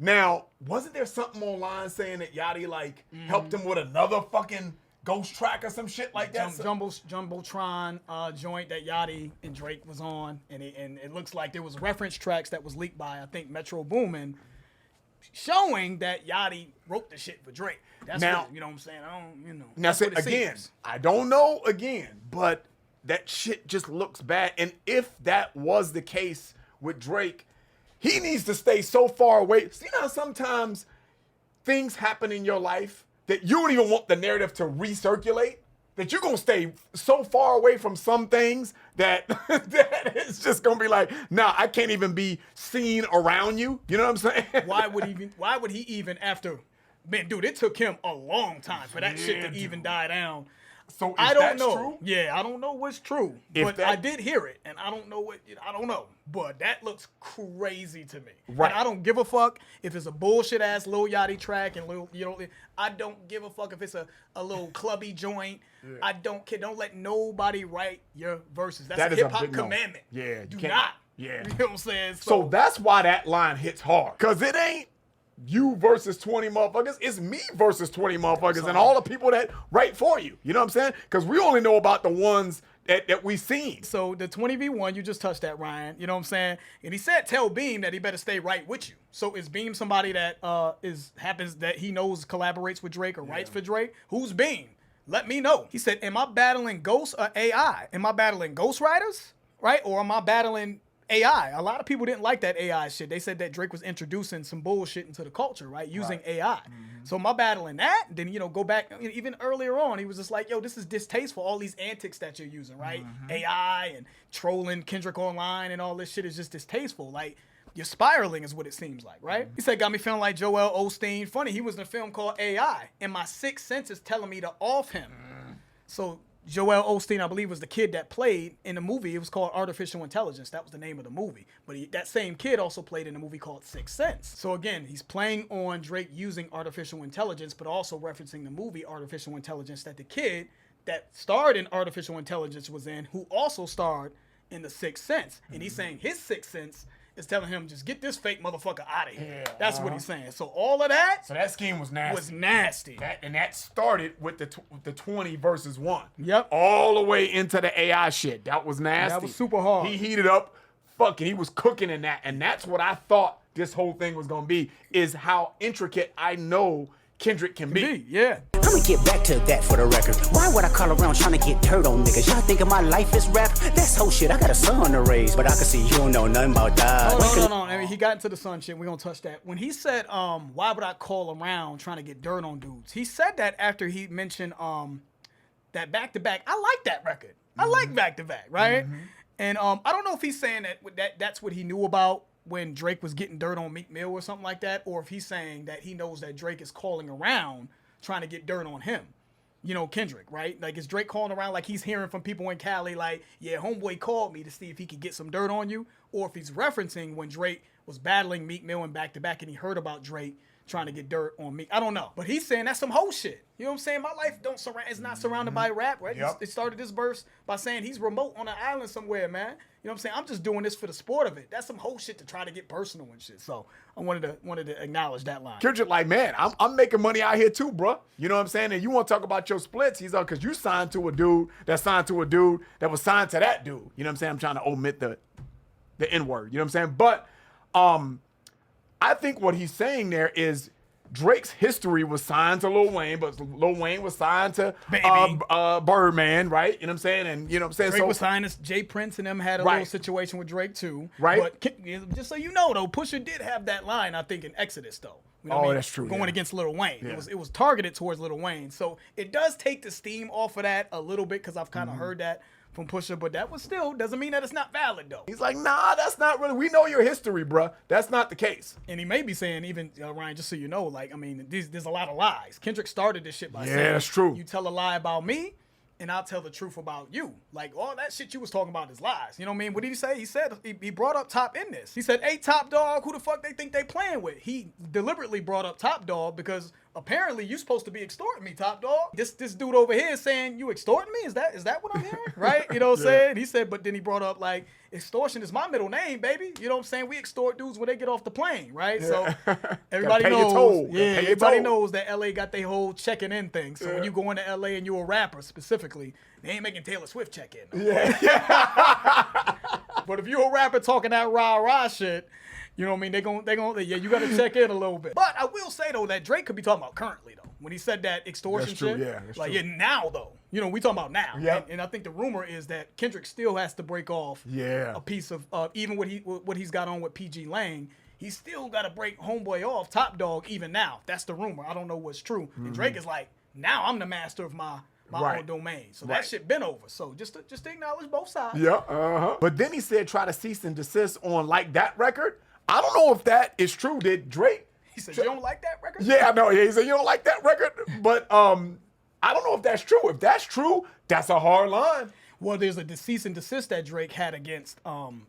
Now, wasn't there something online saying that Yachty like helped him with another fucking ghost track or some shit like that? Jumbotron joint that Yachty and Drake was on, and it looks like there was reference tracks that was leaked by I think Metro Boomin, showing that Yachty wrote the shit for Drake. That's now, what, you know what I'm saying? I don't, you know. Now, say again, I don't know again, but that shit just looks bad. And if that was the case with Drake, he needs to stay so far away. See how sometimes things happen in your life that you don't even want the narrative to recirculate? That you're going to stay so far away from some things that, that it's just going to be like, nah, I can't even be seen around you. You know what I'm saying? Why would he even after, man, dude, it took him a long time for that shit to even die down. So I don't that's know. True? Yeah, I don't know what's true. But I did hear it, and I don't know what, I don't know. But that looks crazy to me. Right. And I don't give a fuck if it's a bullshit ass Lil Yachty track and I don't give a fuck if it's a little clubby joint. Yeah. I don't care. Don't let nobody write your verses. That's a hip hop commandment. No. Yeah. Do not. Yeah. You know what I'm saying? So that's why that line hits hard. Cause it ain't you versus 20 motherfuckers. It's me versus 20 motherfuckers and all the people that write for you. You know what I'm saying? Because we only know about the ones that we seen. So the 20v1, you just touched that, Ryan. You know what I'm saying? And he said tell Beam that he better stay right with you. So is Beam somebody that happens that he knows collaborates with Drake or writes for Drake? Who's Beam? Let me know. He said, am I battling ghosts or AI? Am I battling ghostwriters? Right? Or am I battling AI? A lot of people didn't like that AI shit. They said that Drake was introducing some bullshit into the culture, right? Using AI. Mm-hmm. So am I battling that? Then, go back, even earlier on, he was just like, yo, this is distasteful, all these antics that you're using, right? Mm-hmm. AI and trolling Kendrick online and all this shit is just distasteful. Like, you're spiraling is what it seems like, right? Mm-hmm. He said, got me feeling like Joel Osteen. Funny, he was in a film called AI, and my 6th sense is telling me to off him. So Joel Osteen, I believe, was the kid that played in the movie. It was called Artificial Intelligence. That was the name of the movie. But that same kid also played in a movie called 6th Sense. So again, he's playing on Drake using artificial intelligence, but also referencing the movie Artificial Intelligence that the kid that starred in Artificial Intelligence was in, who also starred in the 6th Sense. And he's saying his 6th sense is telling him, just get this fake motherfucker out of here. Yeah, That's what he's saying. So all of that So that scheme was nasty. was nasty. That started with the 20 versus 1. Yep. All the way into the AI shit. That was nasty. That was super hard. He heated up. Fucking, he was cooking in that. And that's what I thought this whole thing was going to be, is how intricate I know Kendrick can be. Yeah. I'ma get back to that for the record. Why would I call around trying to get dirt on niggas? Y'all thinking my life is rap? That's whole shit. I got a son to raise, but I can see you don't know nothing about that. Hold on. I mean, he got into the sun shit. We're gonna touch that. When he said, why would I call around trying to get dirt on dudes? He said that after he mentioned that back to back. I like that record. I like back to back, right? And I don't know if he's saying that's what he knew about when Drake was getting dirt on Meek Mill or something like that, or if he's saying that he knows that Drake is calling around trying to get dirt on him. You know, Kendrick, right? Like, is Drake calling around like he's hearing from people in Cali like, yeah, homeboy called me to see if he could get some dirt on you? Or if he's referencing when Drake was battling Meek Mill in back-to-back and he heard about Drake trying to get dirt on Meek. I don't know. But he's saying that's some whole shit. You know what I'm saying? My life is not surrounded by rap, right? Yep. He started this verse by saying he's remote on an island somewhere, man. You know what I'm saying? I'm just doing this for the sport of it. That's some whole shit to try to get personal and shit. So I wanted to acknowledge that line. Kendrick like, man, I'm making money out here too, bro. You know what I'm saying? And you want to talk about your splits? He's like, because you signed to a dude that signed to a dude that was signed to that dude. You know what I'm saying? I'm trying to omit the N-word. You know what I'm saying? But I think what he's saying there is Drake's history was signed to Lil Wayne, but Lil Wayne was signed to Birdman, right? You know what I'm saying? And you know what I'm saying? Drake was signed to Jay Prince, and them had a little situation with Drake too. Right. But just so you know, though, Pusha did have that line, I think, in Exodus, though. You know what I mean? That's true. Going against Lil Wayne. Yeah. It was targeted towards Lil Wayne. So it does take the steam off of that a little bit, because I've kind of heard that from Pusha, but that was still doesn't mean that it's not valid, though. He's like, nah, that's not really. We know your history, bruh. That's not the case. And he may be saying, even Ryan, just so you know, like, I mean, there's a lot of lies. Kendrick started this shit by saying, that's true. You tell a lie about me, and I'll tell the truth about you. Like, all that shit you was talking about is lies. You know what I mean? What did he say? He said, he brought up Top in this. He said, hey, Top Dog, who the fuck they think they playing with? He deliberately brought up Top Dog because apparently you supposed to be extorting me, Top Dog. This dude over here is saying, you extorting me? Is that what I'm hearing? Right? You know what I'm saying? He said, but then he brought up, like, extortion is my middle name, baby. You know what I'm saying? We extort dudes when they get off the plane, right? So everybody knows. Yeah, everybody knows that LA got their whole checking in thing. So when you go into LA and you're a rapper specifically, they ain't making Taylor Swift check in. No. But if you're a rapper talking that rah-rah shit, you know what I mean? They gonna you got to check in a little bit. But I will say though that Drake could be talking about currently though. When he said that extortion shit, that's like true. yeah, now though. You know, we talking about now. Yep. And I think the rumor is that Kendrick still has to break off a piece of even what he's got on with PG Lang. He's still got to break homeboy off Top Dog even now. That's the rumor. I don't know what's true. And Drake is like, now I'm the master of my own domain. So that shit been over. So just to acknowledge both sides. Yeah, But then he said try to cease and desist on like that record. I don't know if that is true. Did Drake? He said, you don't like that record? Yeah, I know. He said, you don't like that record? But I don't know if that's true. If that's true, that's a hard line. Well, there's a cease and desist that Drake had against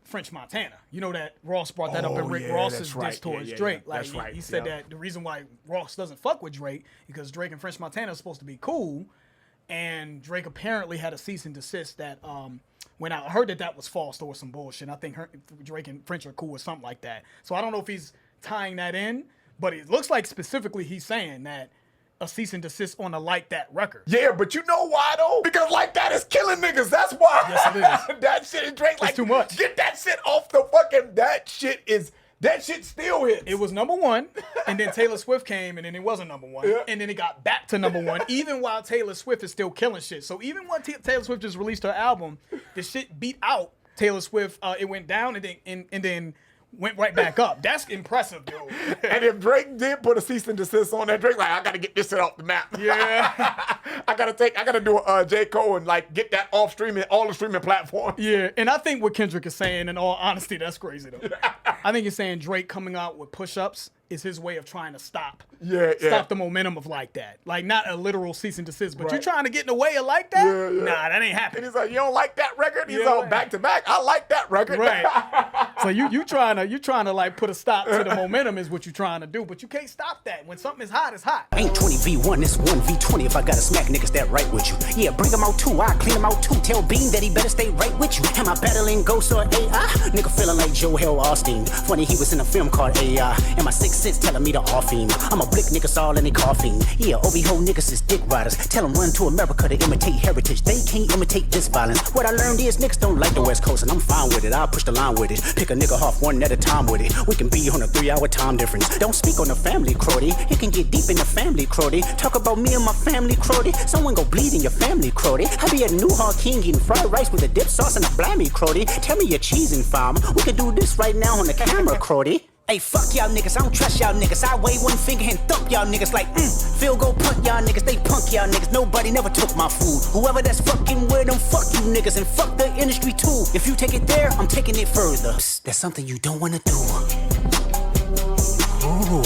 French Montana. You know that Ross brought that up in Rick Ross's diss towards Drake. Like that's right. He said that the reason why Ross doesn't fuck with Drake because Drake and French Montana are supposed to be cool, and Drake apparently had a cease and desist that when I heard that was false or some bullshit. I think Drake and French are cool or something like that. So I don't know if he's tying that in, but it looks like specifically he's saying that a cease and desist on a Like That record. Yeah, but you know why though? Because Like That is killing niggas. That's why. Yes, it is. That shit is Drake. Like, too much. Get that shit off the fucking. That shit still hits. It was number one, and then Taylor Swift came, and then it wasn't number one, and then it got back to number one, even while Taylor Swift is still killing shit. So even when Taylor Swift just released her album, the shit beat out Taylor Swift. It went down and then went right back up. That's impressive, dude. And if Drake did put a cease and desist on that, Drake like, I gotta get this shit off the map. Yeah. I gotta do a J. Cole and like get that off streaming, all the streaming platforms. Yeah, and I think what Kendrick is saying, in all honesty, that's crazy though. I think he's saying Drake coming out with push-ups is his way of trying to stop the momentum of Like That. Like not a literal cease and desist, but you're trying to get in the way of Like That? Nah, that ain't happening. And he's like, you don't like that record? He's all back to back. I like that record. Right. So you trying to like put a stop to the momentum is what you trying to do, but you can't stop that. When something is hot, it's hot. Ain't 20v1, it's 1v20 if I gotta smack niggas that right with you. Yeah, bring them out too, I clean them out too. Tell Bean that he better stay right with you. Am I battling Ghost or AI? Nigga feeling like Joel Austin. Funny he was in a film called AI. And my 6th sense telling me to off him. I'm a blick niggas all in they coughing. Yeah, OB-ho niggas is dick riders. Tell them run to America to imitate heritage. They can't imitate this violence. What I learned is niggas don't like the West Coast and I'm fine with it. I'll push the line with it. Pick a nigga off one at a time with it. We can be on a 3-hour time difference. Don't speak on the family, Crody. It can get deep in the family, Crody. Talk about me and my family, Crody. Someone go bleed in your family, Crody. I be at New Hall King eating fried rice with a dip sauce and a blammy, Crody. Tell me your cheese and farm. We can do this right now on the camera, Crody. Hey, fuck y'all niggas, I don't trust y'all niggas. I wave one finger and thump y'all niggas like, field goal punt y'all niggas, they punk y'all niggas. Nobody never took my food. Whoever that's fucking with them, fuck you niggas and fuck the industry too. If you take it there, I'm taking it further. Psst, that's something you don't wanna do. Ooh.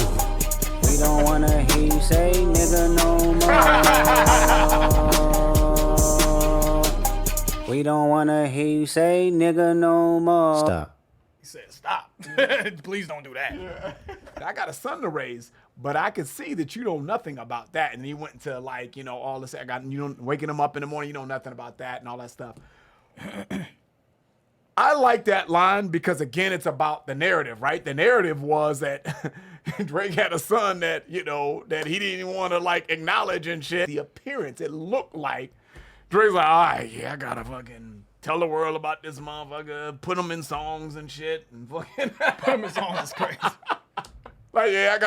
We don't wanna hear you say nigga no more. We don't wanna hear you say nigga no more. Stop. He said, "Stop! Please don't do that." Yeah. I got a son to raise, but I can see that you know nothing about that. And he went into like, all this. Waking him up in the morning, you know nothing about that and all that stuff. I like that line because again, it's about the narrative, right? The narrative was that Drake had a son that that he didn't want to like acknowledge and shit. The appearance, it looked like Drake's like, all right, yeah, I gotta fucking tell the world about this motherfucker, put him in songs and shit, and fucking Put him in songs is crazy. Like, yeah,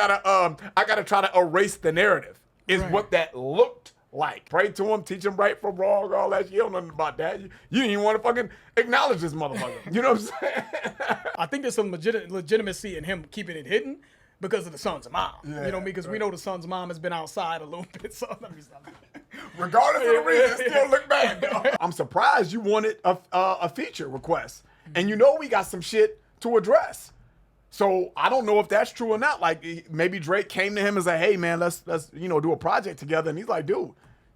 I gotta try to erase the narrative. Is Right. what that looked like. Pray to him, teach him right from wrong, all that. You don't know nothing about that. You didn't even want to fucking acknowledge this motherfucker. You know what I'm saying? I think there's some legitimacy in him keeping it hidden because of the son's mom. Yeah, you know what I mean? Because we know the son's mom has been outside a little bit. So let me stop. Regardless of the reason, it still look bad, though. I'm surprised you wanted a feature request. And we got some shit to address. So I don't know if that's true or not. Like maybe Drake came to him and said, hey man, let's do a project together. And he's like, dude,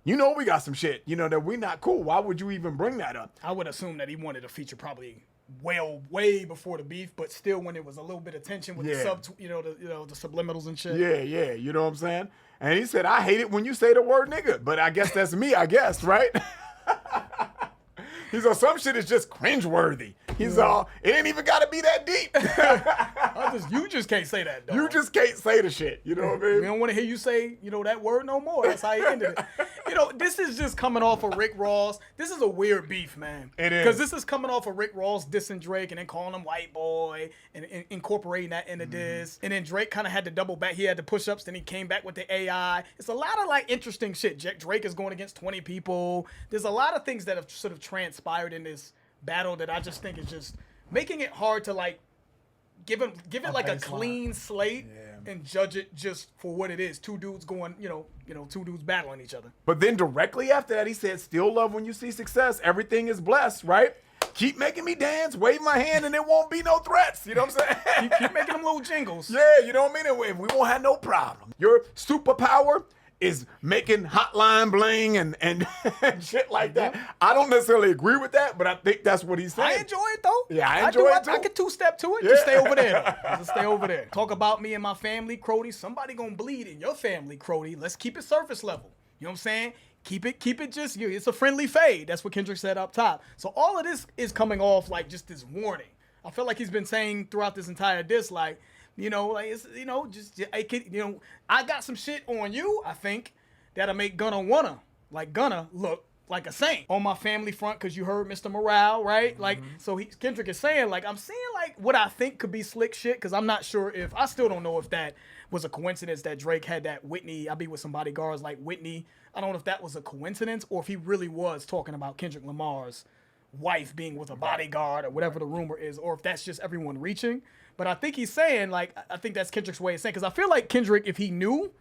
we got some shit, that we not cool. Why would you even bring that up? I would assume that he wanted a feature probably way before the beef, but still when there was a little bit of tension with the the subliminals and shit. Yeah, you know what I'm saying? And he said, I hate it when you say the word nigga, but I guess that's me, I guess, right? He's all, some shit is just cringeworthy. He's all, it ain't even got to be that deep. You just can't say that, dog. You just can't say the shit. You know what I mean? We don't want to hear you say, that word no more. That's how he ended it. This is just coming off of Rick Ross. This is a weird beef, man. It is. Because this is coming off of Rick Ross dissing Drake and then calling him white boy and incorporating that into this. And then Drake kind of had to double back. He had the push-ups, then he came back with the AI. It's a lot of like interesting shit. Drake is going against 20 people. There's a lot of things that have sort of transpired in this battle that I just think is just making it hard to like give it like a clean slate and judge it just for what it is. Two dudes going, two dudes battling each other. But then directly after that, he said, still love when you see success. Everything is blessed, right? Keep making me dance, wave my hand, and there won't be no threats. You know what I'm saying? Keep making them little jingles. Yeah, you know what I mean? And we won't have no problem. Your superpower is making hotline bling and shit like that. I don't necessarily agree with that, but I think that's what he's saying. I enjoy it though. Yeah, I enjoy it too. I could two-step to it. Just stay over there. Just stay over there. Talk about me and my family, Crody. Somebody gonna bleed in your family, Crody. Let's keep it surface level. You know what I'm saying? Keep it just, it's a friendly fade. That's what Kendrick said up top. So all of this is coming off like just this warning. I feel like he's been saying throughout this entire diss, like, I got some shit on you, I think, that'll make Gunna look like a saint on my family front, because you heard Mr. Morale, right? Like, so Kendrick is saying, like, I'm seeing, like, what I think could be slick shit, because I'm not sure I still don't know if that was a coincidence that Drake had that Whitney, I be with some bodyguards like Whitney. I don't know if that was a coincidence or if he really was talking about Kendrick Lamar's wife being with a bodyguard or whatever the rumor is, or if that's just everyone reaching. But I think he's saying, like, I think that's Kendrick's way of saying, because I feel like Kendrick, if he knew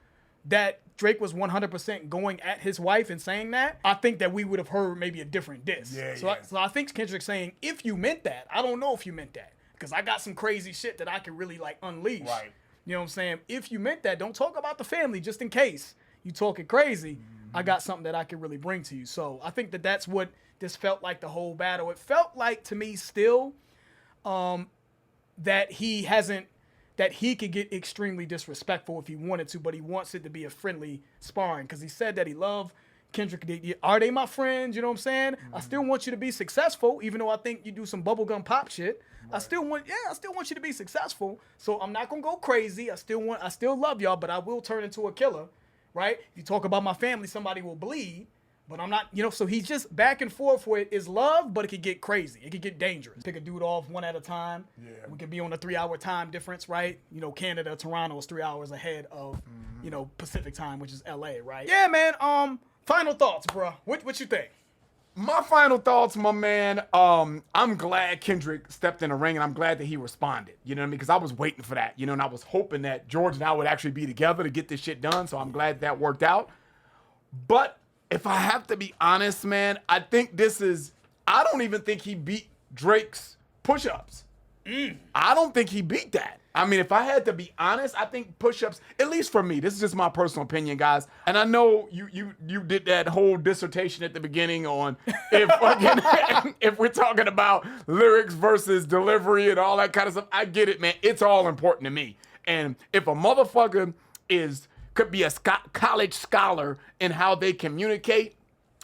that Drake was 100% going at his wife and saying that, I think that we would have heard maybe a different diss. So I think Kendrick's saying, if you meant that, I don't know if you meant that, because I got some crazy shit that I can really, like, unleash. Right. You know what I'm saying? If you meant that, don't talk about the family just in case you talking crazy. I got something that I can really bring to you. So I think that that's what this felt like the whole battle. It felt like, to me, still, that he could get extremely disrespectful if he wanted to, but he wants it to be a friendly sparring because he said that he loved Kendrick. Are they my friends? You know what I'm saying? I still want you to be successful, even though I think you do some bubblegum pop shit. Right. I still want you to be successful. So I'm not gonna go crazy. I still love y'all, but I will turn into a killer, right? If you talk about my family, somebody will bleed. But I'm not, so he's just back and forth with is love, but it could get crazy. It could get dangerous. Pick a dude off one at a time. Yeah. We could be on a 3-hour time difference, right? Canada, Toronto is 3 hours ahead of, Pacific time, which is LA, right? Yeah, man. Final thoughts, bro. What you think? My final thoughts, my man. I'm glad Kendrick stepped in the ring, and I'm glad that he responded. You know what I mean? Because I was waiting for that, and I was hoping that George and I would actually be together to get this shit done. So I'm glad that worked out. But if I have to be honest, man, I don't even think he beat Drake's push-ups. I don't think he beat that. I mean, if I had to be honest, I think push-ups, at least for me, this is just my personal opinion, guys. And I know you did that whole dissertation at the beginning on if we're talking about lyrics versus delivery and all that kind of stuff. I get it, man. It's all important to me. And if a motherfucker could be a college scholar in how they communicate,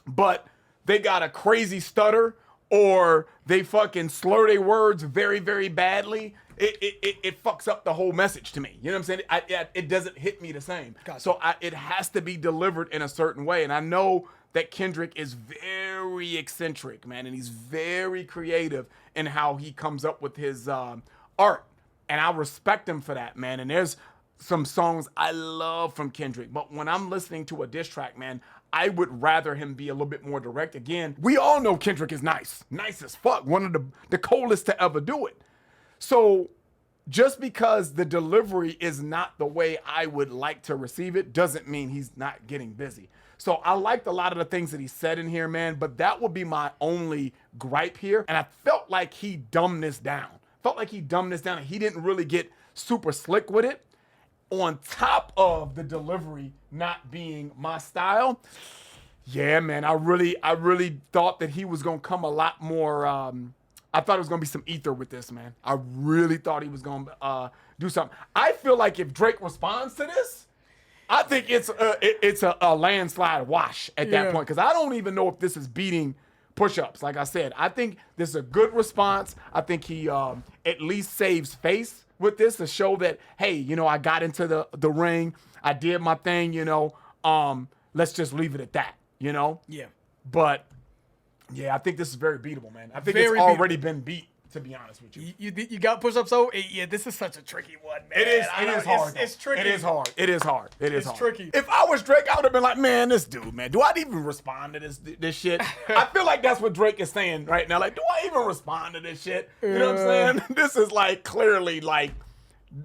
but they got a crazy stutter or they fucking slur their words very, very badly, it fucks up the whole message to me. You know what I'm saying? It doesn't hit me the same. Gotcha. So it has to be delivered in a certain way. And I know that Kendrick is very eccentric, man, and he's very creative in how he comes up with his art. And I respect him for that, man. And there's some songs I love from Kendrick, but when I'm listening to a diss track, man, I would rather him be a little bit more direct. Again, we all know Kendrick is nice as fuck, one of the coldest to ever do it. So just because the delivery is not the way I would like to receive it doesn't mean he's not getting busy. So I liked a lot of the things that he said in here, man, but that would be my only gripe here. And I felt like he dumbed this down. And he didn't really get super slick with it. On top of the delivery not being my style, yeah, man, I really thought that he was gonna come a lot more. I thought it was gonna be some ether with this, man. I really thought he was gonna do something. I feel like if Drake responds to this, I think it's a landslide wash at that point, because I don't even know if this is beating push-ups. Like I said, I think this is a good response. I think he at least saves face with this to show that, hey, I got into the ring, I did my thing, let's just leave it at that, Yeah. But yeah, I think this is very beatable, man. I think it's already been beat, to be honest with you. You got push-ups, so yeah, this is such a tricky one, man. It is hard. It's tricky. It is hard. It's tricky. If I was Drake, I would have been like, man, this dude, man, do I even respond to this shit? I feel like that's what Drake is saying right now. Like, do I even respond to this shit? You know what I'm saying? This is like clearly like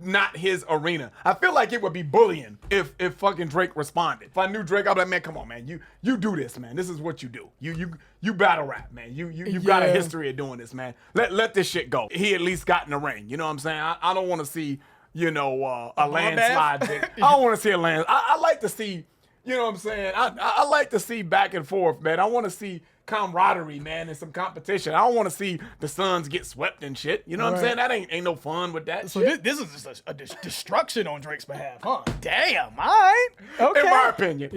not his arena. I feel like it would be bullying if fucking Drake responded. If I knew Drake, I'd be like, man, come on, man. You do this, man. This is what you do. You battle rap, man. You've got a history of doing this, man. Let this shit go. He at least got in the ring. You know what I'm saying? I don't want to see, a landslide. I don't want to see a landslide. I like to see, you know what I'm saying? I like to see back and forth, man. I want to see camaraderie, man, and some competition. I don't want to see the Suns get swept and shit. You know what I'm saying? That ain't no fun with that. So this is just a destruction on Drake's behalf, huh? Damn. All right. Okay. In my opinion,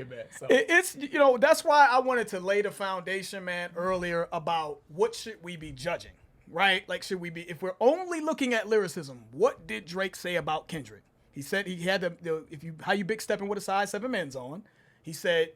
man. So. It's that's why I wanted to lay the foundation, man, earlier about what should we be judging, right? Like, should we be, if we're only looking at lyricism, what did Drake say about Kendrick? He said he had how you big stepping with a size 7 men's on. He said,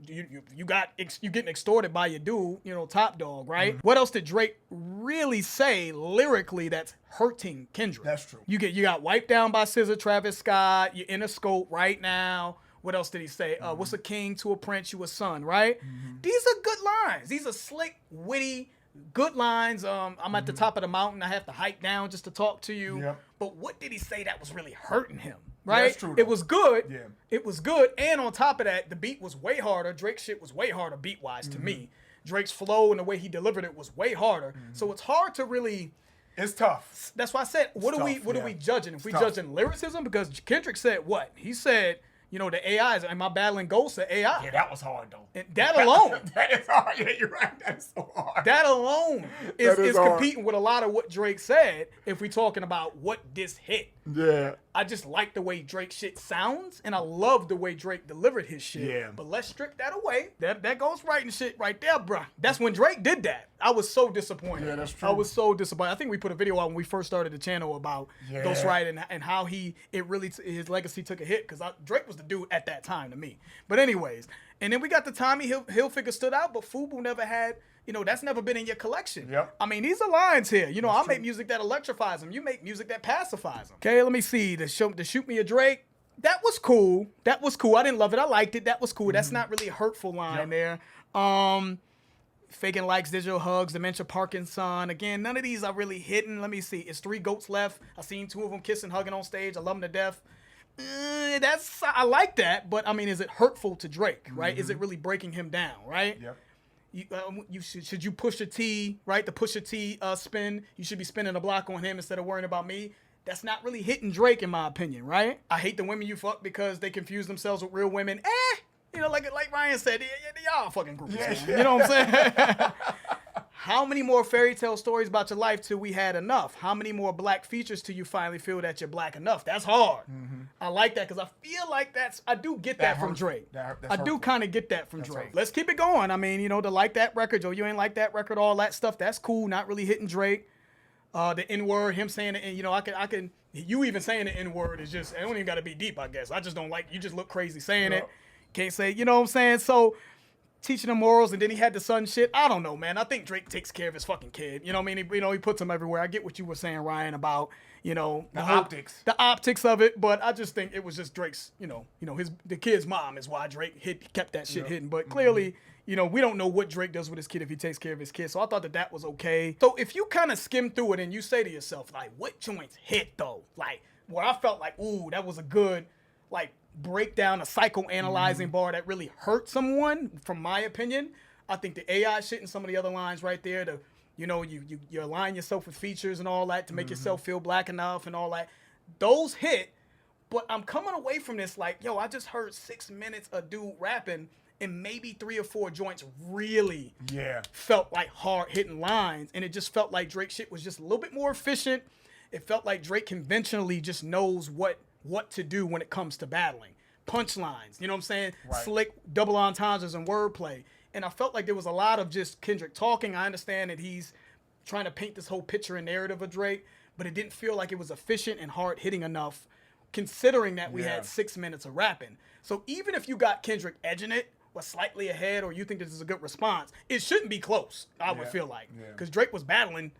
you getting extorted by your dude, Top Dog, right? Mm-hmm. What else did Drake really say lyrically that's hurting Kendrick? That's true. You got wiped down by SZA, Travis Scott. You're in a scope right now. What else did he say? What's a king to a prince? You a son, right? Mm-hmm. These are good lines. These are slick, witty, good lines. I'm at the top of the mountain. I have to hike down just to talk to you. Yep. But what did he say that was really hurting him? Right? That's true, it was good. Yeah. It was good. And on top of that, the beat was way harder. Drake's shit was way harder beat-wise to me. Drake's flow and the way he delivered it was way harder. So it's hard to really... It's tough. That's why I said, what are we judging? If we judging lyricism, because Kendrick said what? He said, You know, the AIs, am I battling Ghosts or AI? Yeah, that was hard though. And that alone. That is hard. Yeah, you're right. That is so hard. That alone is hard. competing with a lot of what Drake said if we're talking about what this hit. Yeah. I just like the way Drake shit sounds, and I love the way Drake delivered his shit. Yeah. But let's strip that away. That ghostwriting shit right there, bruh. That's when Drake did that. I was so disappointed. Yeah, that's true. I was so disappointed. I think we put a video out when we first started the channel about ghostwriting and how his legacy took a hit, because Drake was the dude at that time to me. But anyways, and then we got the Tommy Hilfiger stood out, but FUBU never had. You know, that's never been in your collection. Yep. I mean, these are lines here. You know, I make music that electrifies them. You make music that pacifies them. Okay, let me see. The Shoot Me a Drake. That was cool. That was cool. I didn't love it. I liked it. That was cool. That's not really a hurtful line there. Faking likes, digital hugs, dementia, Parkinson. Again, none of these are really hitting. Let me see. It's 3 goats left. I seen 2 of them kissing, hugging on stage. I love them to death. I like that, but I mean, is it hurtful to Drake, right? Is it really breaking him down, right? Yep. Should you push a T, right? The push a T spin. You should be spinning a block on him instead of worrying about me. That's not really hitting Drake, in my opinion, right? I hate the women you fuck because they confuse themselves with real women. You know, like Ryan said, y'all fucking groupies, man. You know what I'm saying? How many more fairy tale stories about your life till we had enough? How many more black features till you finally feel that you're black enough? That's hard. I like that because I feel like I do get that from Drake. I do kind of get that from Drake. hurtful. Let's keep it going. I mean, you know, to like that record, or you ain't like that record, all that stuff, that's cool. Not really hitting Drake. The N-word, him saying it, and you know, I can. You even saying the N-word is just, it don't even got to be deep, I guess. I just don't like, you just look crazy saying it. Can't say, you know what I'm saying? So, teaching him morals, and then he had the son shit. I don't know, man. I think Drake takes care of his fucking kid. You know what I mean? He puts him everywhere. I get what you were saying, Ryan, about, you know, the optics of it. But I just think it was just Drake's, the kid's mom is why Drake kept that shit hidden. But clearly, you know, we don't know what Drake does with his kid if he takes care of his kid. So I thought that was okay. So if you kind of skim through it and you say to yourself, like, what joints hit though? Like, where I felt like, ooh, that was a good, like, break down a psychoanalyzing bar that really hurt someone, from my opinion. I think the AI shit and some of the other lines right there, you align yourself with features and all that to make yourself feel black enough and all that, those hit. But I'm coming away from this like, yo, I just heard 6 minutes of dude rapping, and maybe 3 or 4 joints really felt like hard hitting lines, and it just felt like Drake shit was just a little bit more efficient. It felt like Drake conventionally just knows what to do when it comes to battling. Punchlines, you know what I'm saying? Right. Slick double entendres and wordplay. And I felt like there was a lot of just Kendrick talking. I understand that he's trying to paint this whole picture and narrative of Drake, but it didn't feel like it was efficient and hard hitting enough, considering that we had 6 minutes of rapping. So even if you got Kendrick edging it, or slightly ahead, or you think this is a good response, it shouldn't be close, I would feel like. Because Drake was battling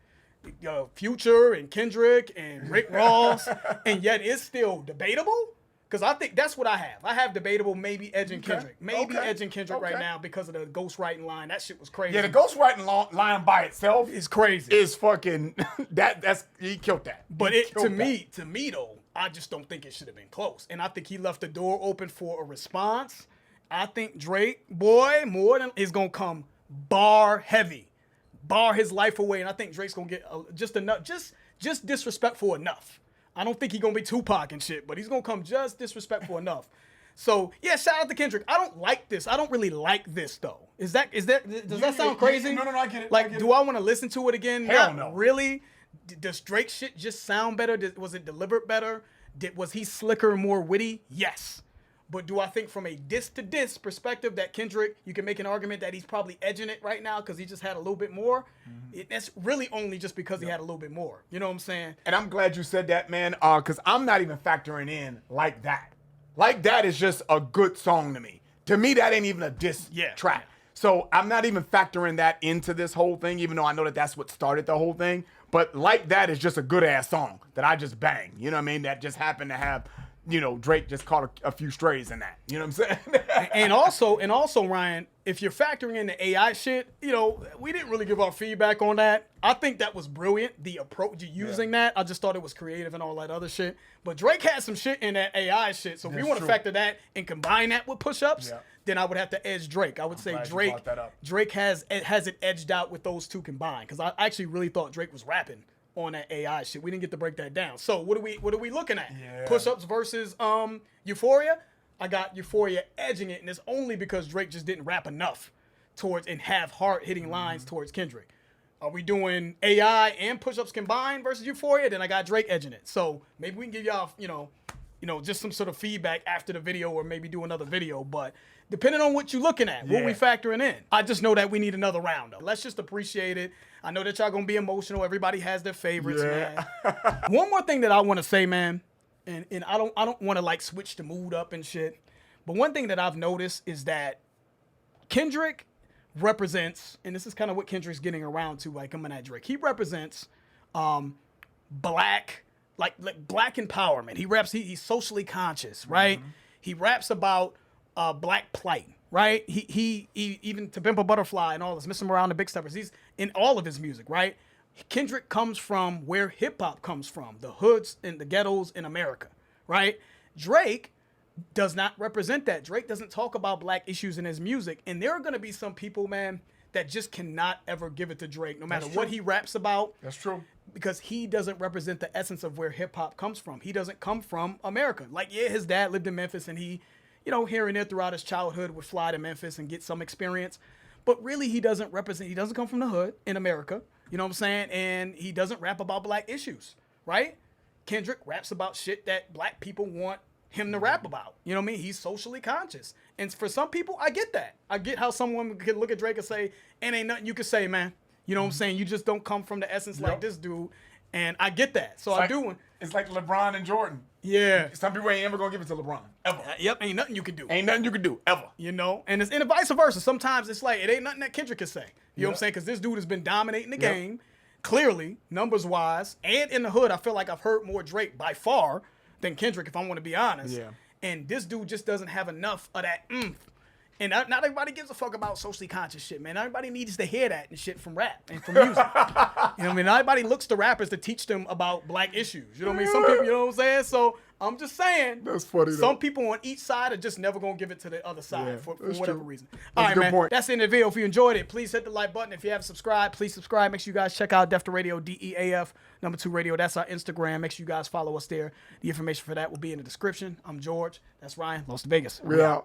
Future and Kendrick and Rick Ross, and yet it's still debatable. Because I think that's what I have. I have debatable, maybe edging Kendrick. Maybe edging Kendrick right now because of the ghostwriting line. That shit was crazy. Yeah, the ghostwriting line by itself is crazy. Is fucking he killed that. But to me though, I just don't think it should have been close. And I think he left the door open for a response. I think Drake, boy, more than is gonna come bar heavy, bar his life away, and I think Drake's gonna get just enough, just disrespectful enough. I don't think he's gonna be Tupac and shit, but he's gonna come just disrespectful enough. So yeah, shout out to Kendrick. I don't like this. I don't really like this though. Does that sound crazy? No, I get it. Like, do I want to listen to it again? Hell Not no. really. Does Drake shit just sound better? Was it delivered better? Was he slicker and more witty? Yes. But do I think from a diss-to-diss perspective that Kendrick, you can make an argument that he's probably edging it right now because he just had a little bit more? That's really only just because he had a little bit more. You know what I'm saying? And I'm glad you said that, man, because I'm not even factoring in like that. Like that is just a good song to me. To me, that ain't even a diss track. So I'm not even factoring that into this whole thing, even though I know that that's what started the whole thing. But like that is just a good-ass song that I just bang. You know what I mean? That just happened to have... Drake just caught a few strays in that. You know what I'm saying? and also, Ryan, if you're factoring in the AI shit, we didn't really give our feedback on that. I think that was brilliant, the approach using that. I just thought it was creative and all that other shit. But Drake had some shit in that AI shit. So if you want to factor that and combine that with push-ups, then I would have to edge Drake. I would say Drake has it edged out with those two combined. Because I actually really thought Drake was rapping on that AI shit. We didn't get to break that down. So what are we looking at? Push-ups versus Euphoria? I got Euphoria edging it, and it's only because Drake just didn't rap enough towards and have hard-hitting lines towards Kendrick. Are we doing AI and push-ups combined versus Euphoria? Then I got Drake edging it. So maybe we can give y'all, just some sort of feedback after the video, or maybe do another video. But depending on what you're looking at, what we factoring in, I just know that we need another round. Though. Let's just appreciate it. I know that y'all gonna be emotional. Everybody has their favorites, man. One more thing that I want to say, man, and I don't want to like switch the mood up and shit. But one thing that I've noticed is that Kendrick represents, and this is kind of what Kendrick's getting around to, like coming at Drake. He represents black empowerment. He raps. He's socially conscious, right? He raps about black plight, right? He even To Pimp a Butterfly and all this, Miss Him Around the Big Steppers. He's in all of his music, right? Kendrick comes from where hip hop comes from, the hoods and the ghettos in America, right? Drake does not represent that. Drake doesn't talk about black issues in his music, and there are going to be some people, man, that just cannot ever give it to Drake, no matter what he raps about. That's true. Because he doesn't represent the essence of where hip hop comes from. He doesn't come from America. Like, yeah, his dad lived in Memphis, and he, here and there throughout his childhood would fly to Memphis and get some experience. But really, he doesn't come from the hood in America. You know what I'm saying? And he doesn't rap about black issues, right? Kendrick raps about shit that black people want him to rap about. You know what I mean? He's socially conscious. And for some people, I get that. I get how someone could look at Drake and say, ain't nothing you can say, man. You know what I'm saying? You just don't come from the essence like this dude. And I get that. So it's like LeBron and Jordan. Yeah. Some people ain't ever gonna give it to LeBron. Ever. Yep. Ain't nothing you can do. Ain't nothing you can do. Ever. And it's vice versa. Sometimes it's like, it ain't nothing that Kendrick can say. You know what I'm saying? Because this dude has been dominating the game, clearly, numbers-wise. And in the hood, I feel like I've heard more Drake by far than Kendrick, if I want to be honest. Yeah. And this dude just doesn't have enough of that oomph. And not everybody gives a fuck about socially conscious shit, man. Everybody needs to hear that and shit from rap and from music. You know what I mean? Everybody looks to rappers to teach them about black issues. You know what I mean? Some people, you know what I'm saying? So I'm just saying. That's funny, Some people on each side are just never going to give it to the other side for whatever reason. All right, good man. Point. That's the end of the video. If you enjoyed it, please hit the like button. If you haven't subscribed, please subscribe. Make sure you guys check out Def to Radio, DEAF, #2 Radio. That's our Instagram. Make sure you guys follow us there. The information for that will be in the description. I'm George. That's Ryan. Lost to Vegas. We out.